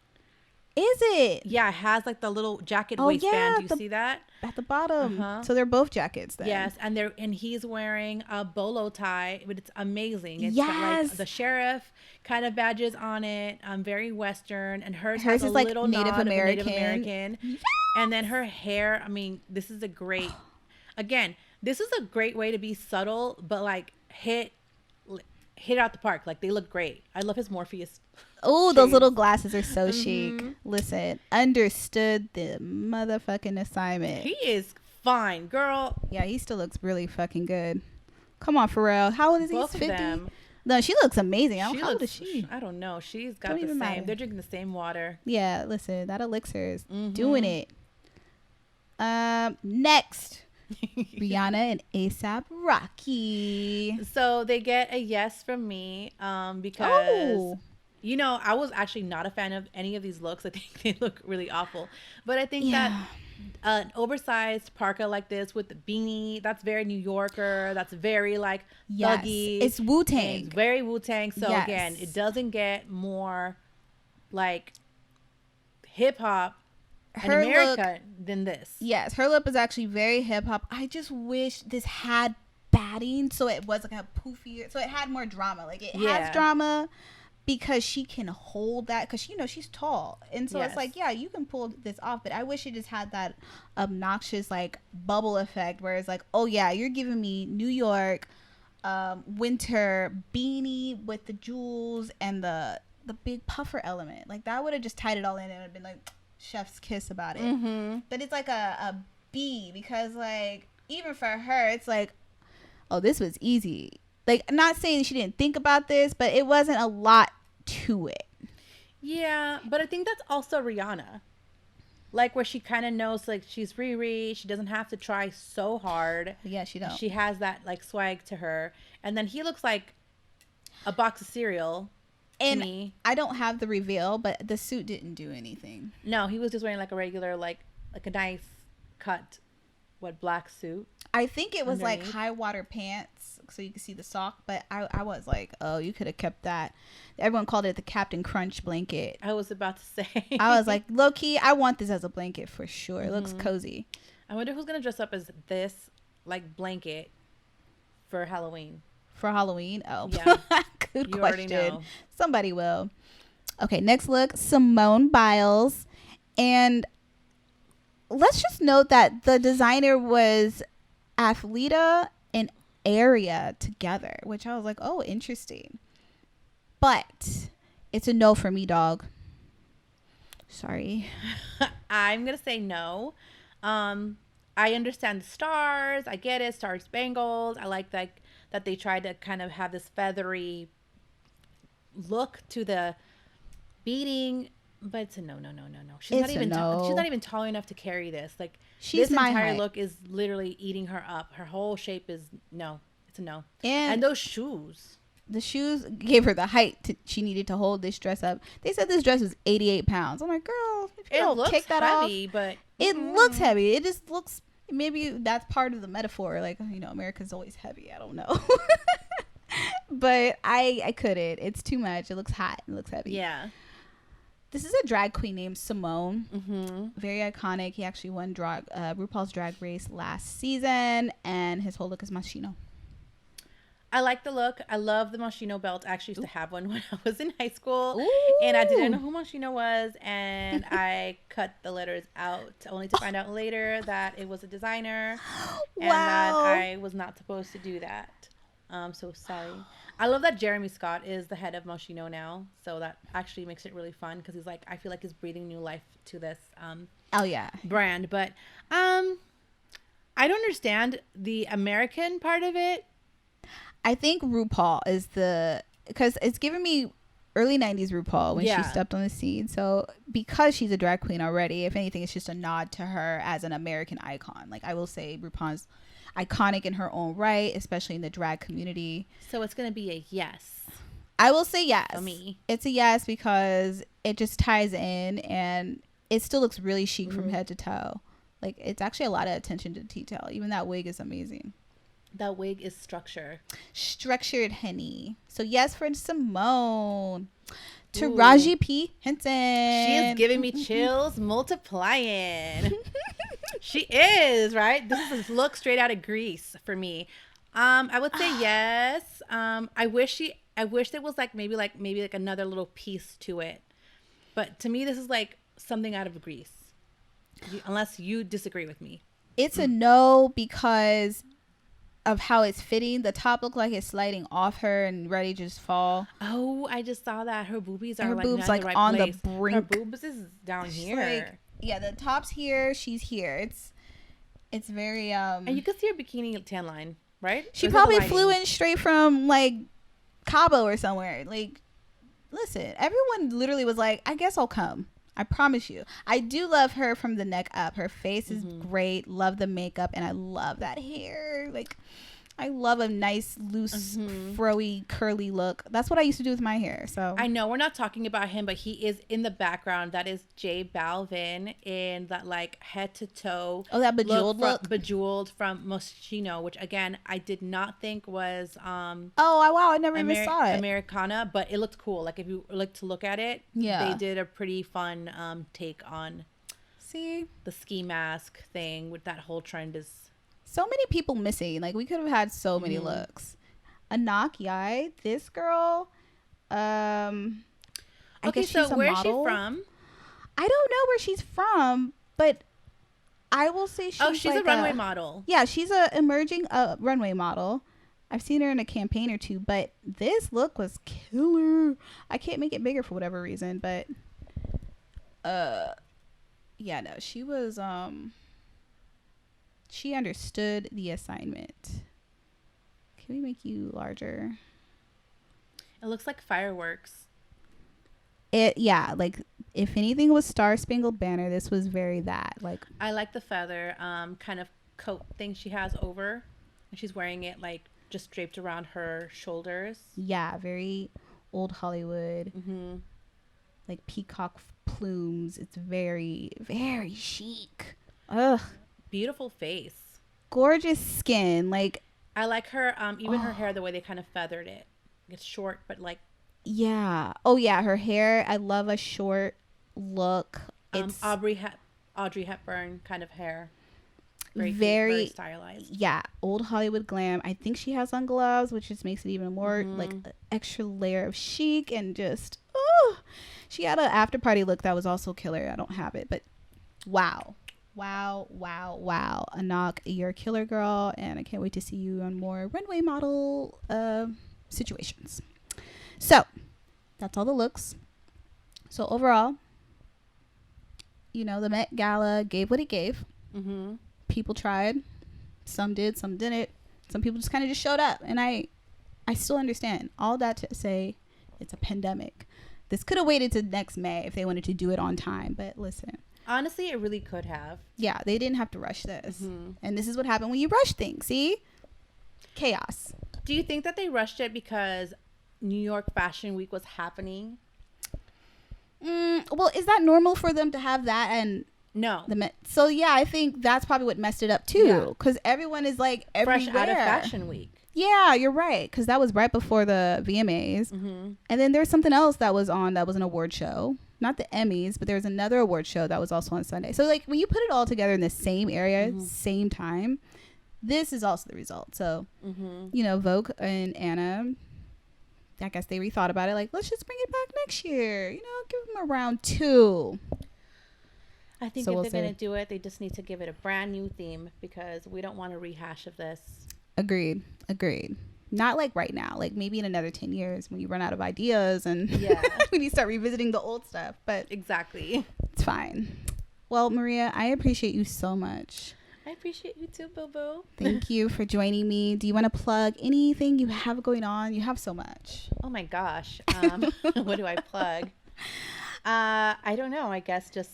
Is it? Yeah, it has like the little jacket waistband. Do you see that? At the bottom. So they're both jackets then. Yes, and he's wearing a bolo tie, but it's amazing. It's got like the sheriff kind of badges on it. Very Western, and hers has a like little Native nod American. Of Native American. Yes! And then her hair. I mean, this is a great. Again, this is a great way to be subtle, but like hit out the park. Like they look great. I love his Morpheus. Oh, those little glasses are so chic. Listen, understood the motherfucking assignment. He is fine, girl. Yeah, he still looks really fucking good. Come on, Pharrell. How old is he? He's 50. No, she looks amazing. How old is she? I don't know. She's got the same. Matter. They're drinking the same water. Yeah, listen, that elixir is doing it. Next. Rihanna and A$AP Rocky. So they get a yes from me because you know, I was actually not a fan of any of these looks. I think they look really awful. But I think that an oversized parka like this with the beanie, that's very New Yorker. That's very like thuggy. It's Wu-Tang. It's very Wu-Tang. So again, it doesn't get more like hip hop in America than this. Yes, her look is actually very hip hop. I just wish this had batting, so it was like a poofier, so it had more drama. Like it has drama because she can hold that, because she's tall, and so it's like you can pull this off. But I wish it just had that obnoxious like bubble effect, where it's like, oh yeah, you're giving me New York winter beanie with the jewels and the big puffer element. Like that would have just tied it all in, and it would have been like chef's kiss about it. But it's like a B, because like even for her it's like, oh, this was easy. Like, not saying she didn't think about this, but it wasn't a lot to it. Yeah, but I think that's also Rihanna, like where she kind of knows like she's Riri, she doesn't have to try so hard. Yeah, she don't. She has that like swag to her. And then he looks like a box of cereal. And I don't have the reveal, but the suit didn't do anything. No, he was just wearing like a regular, like a nice cut, black suit. I think it was underneath, like high water pants, so you could see the sock. But I was like, oh, you could have kept that. Everyone called it the Captain Crunch blanket. I was about to say. I was like, low key, I want this as a blanket for sure. It looks cozy. I wonder who's gonna dress up as this like blanket for Halloween. For Halloween? Oh, yeah. Good question. Already know. Somebody will. Okay, next look, Simone Biles. And let's just note that the designer was Athleta and Area together, which I was like, oh, interesting. But it's a no for me, dog. Sorry. I'm going to say no. I understand the stars. I get it. Star Spangled. I like that they tried to kind of have this feathery look to the beading, but it's a no. She's not even tall enough to carry this. Like, this entire look is literally eating her up. Her whole shape is no. It's a no. And those shoes. The shoes gave her the height she needed to hold this dress up. They said this dress was 88 pounds. I'm like, girl, if you don't take that heavy, but it looks heavy. It just looks. Maybe that's part of the metaphor. Like, America's always heavy. I don't know. But I couldn't. It's too much. It looks hot. It looks heavy. Yeah. This is a drag queen named Simone. Very iconic. He actually won RuPaul's Drag Race last season, and his whole look is machino. I like the look. I love the Moschino belt. I actually used to have one when I was in high school. Ooh. And I didn't know who Moschino was. And I cut the letters out only to find out later that it was a designer. And that I was not supposed to do that. So sorry. I love that Jeremy Scott is the head of Moschino now. So that actually makes it really fun because he's like, I feel like he's breathing new life to this brand. But I don't understand the American part of it. I think RuPaul is because it's giving me early 90s RuPaul when she stepped on the scene. So because she's a drag queen already, if anything, it's just a nod to her as an American icon. Like I will say RuPaul's iconic in her own right, especially in the drag community. So it's going to be a yes. I will say yes. For me. It's a yes because it just ties in and it still looks really chic from head to toe. Like it's actually a lot of attention to detail. Even that wig is amazing. That wig is structured, honey. So yes for Simone. Taraji P. Henson. She is giving me chills multiplying. She is, right? This is a look straight out of Greece for me. I would say yes. I wish there was maybe another little piece to it. But to me this is like something out of Greece. Unless you disagree with me. It's a no because of how it's fitting. The top looked like it's sliding off her and ready to just fall. Oh, I just saw that her boobies are boobs like right on place. the brink. Her boobs is down here. The top's here, she's here. It's very and you can see her bikini tan line, right? She probably flew in straight from like Cabo or somewhere. Like, listen, everyone literally was like, I guess I'll come. I promise you. I do love her from the neck up. Her face is great. Love the makeup. And I love that hair. Like, I love a nice, loose, froey, curly look. That's what I used to do with my hair. So I know we're not talking about him, but he is in the background. That is J Balvin in that like head to toe. Oh, that bejeweled look. Bejeweled from Moschino, which again I did not think was oh wow, I never even saw it. Americana, but it looked cool. Like if you like to look at it, they did a pretty fun take on the ski mask thing with that whole trend is. So many people missing. Like we could have had so many looks. Anak Yai, this girl. I guess she's a where's model. She from? I don't know where she's from, but I will say she's like a runway model. Yeah, she's a emerging runway model. I've seen her in a campaign or two, but this look was killer. I can't make it bigger for whatever reason, but yeah, no, she was she understood the assignment. Can we make you larger? It looks like fireworks. Like if anything was Star Spangled Banner, this was very that. Like I like the feather kind of coat thing she has over, and she's wearing it like just draped around her shoulders. Yeah, very old Hollywood. Like peacock plumes. It's very, very chic. Ugh. Beautiful face, gorgeous skin. Like I like her even her hair, the way they kind of feathered it. It's short but like her hair, I love a short look. It's Audrey Hepburn kind of hair. Very stylized. Old Hollywood glam. I think she has on gloves, which just makes it even more like an extra layer of chic. And just she had an after party look that was also killer. I don't have it, but wow, Anak, you're a killer girl, and I can't wait to see you on more runway model situations. So that's all the looks. So overall, the Met Gala gave what it gave. People tried, some did, some didn't. Some people just kind of just showed up, and I still understand all that to say it's a pandemic. This could have waited to next May if they wanted to do it on time, but listen. Honestly, it really could have. Yeah, they didn't have to rush this. And this is what happened when you rush things. See? Chaos. Do you think that they rushed it because New York Fashion Week was happening? Well, is that normal for them to have that and no? So yeah, I think that's probably what messed it up too. Because everyone is like everywhere. Fresh out of Fashion Week. Yeah, you're right. Because that was right before the VMAs. And then there's something else that was on that was an award show. Not the Emmys, but there was another award show that was also on Sunday. So like when you put it all together in the same area, same time, this is also the result. So, you know, Vogue and Anna, I guess they rethought about it. Like, let's just bring it back next year. You know, give them a round 2. I think if they're going to do it, they just need to give it a brand new theme because we don't want a rehash of this. Agreed. Not like right now, like maybe in another 10 years when you run out of ideas and when you start revisiting the old stuff. But exactly, it's fine. Well, Maria, I appreciate you so much. I appreciate you too, Boo. Thank you for joining me. Do you want to plug anything you have going on? You have so much. Oh my gosh. What do I plug? I don't know. I guess just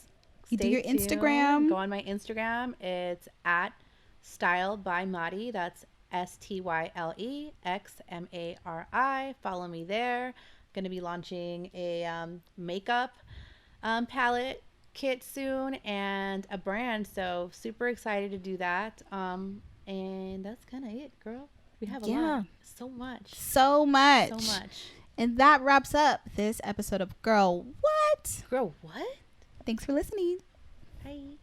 you do your tuned. Instagram. Go on my Instagram. It's at Style by Mari. That's STYLEXMARI. Follow me there. Going to be launching a makeup palette kit soon and a brand, so super excited to do that. And that's kind of it, girl. We have a lot. So much. And that wraps up this episode of Girl What? Girl What? Thanks for listening. Bye.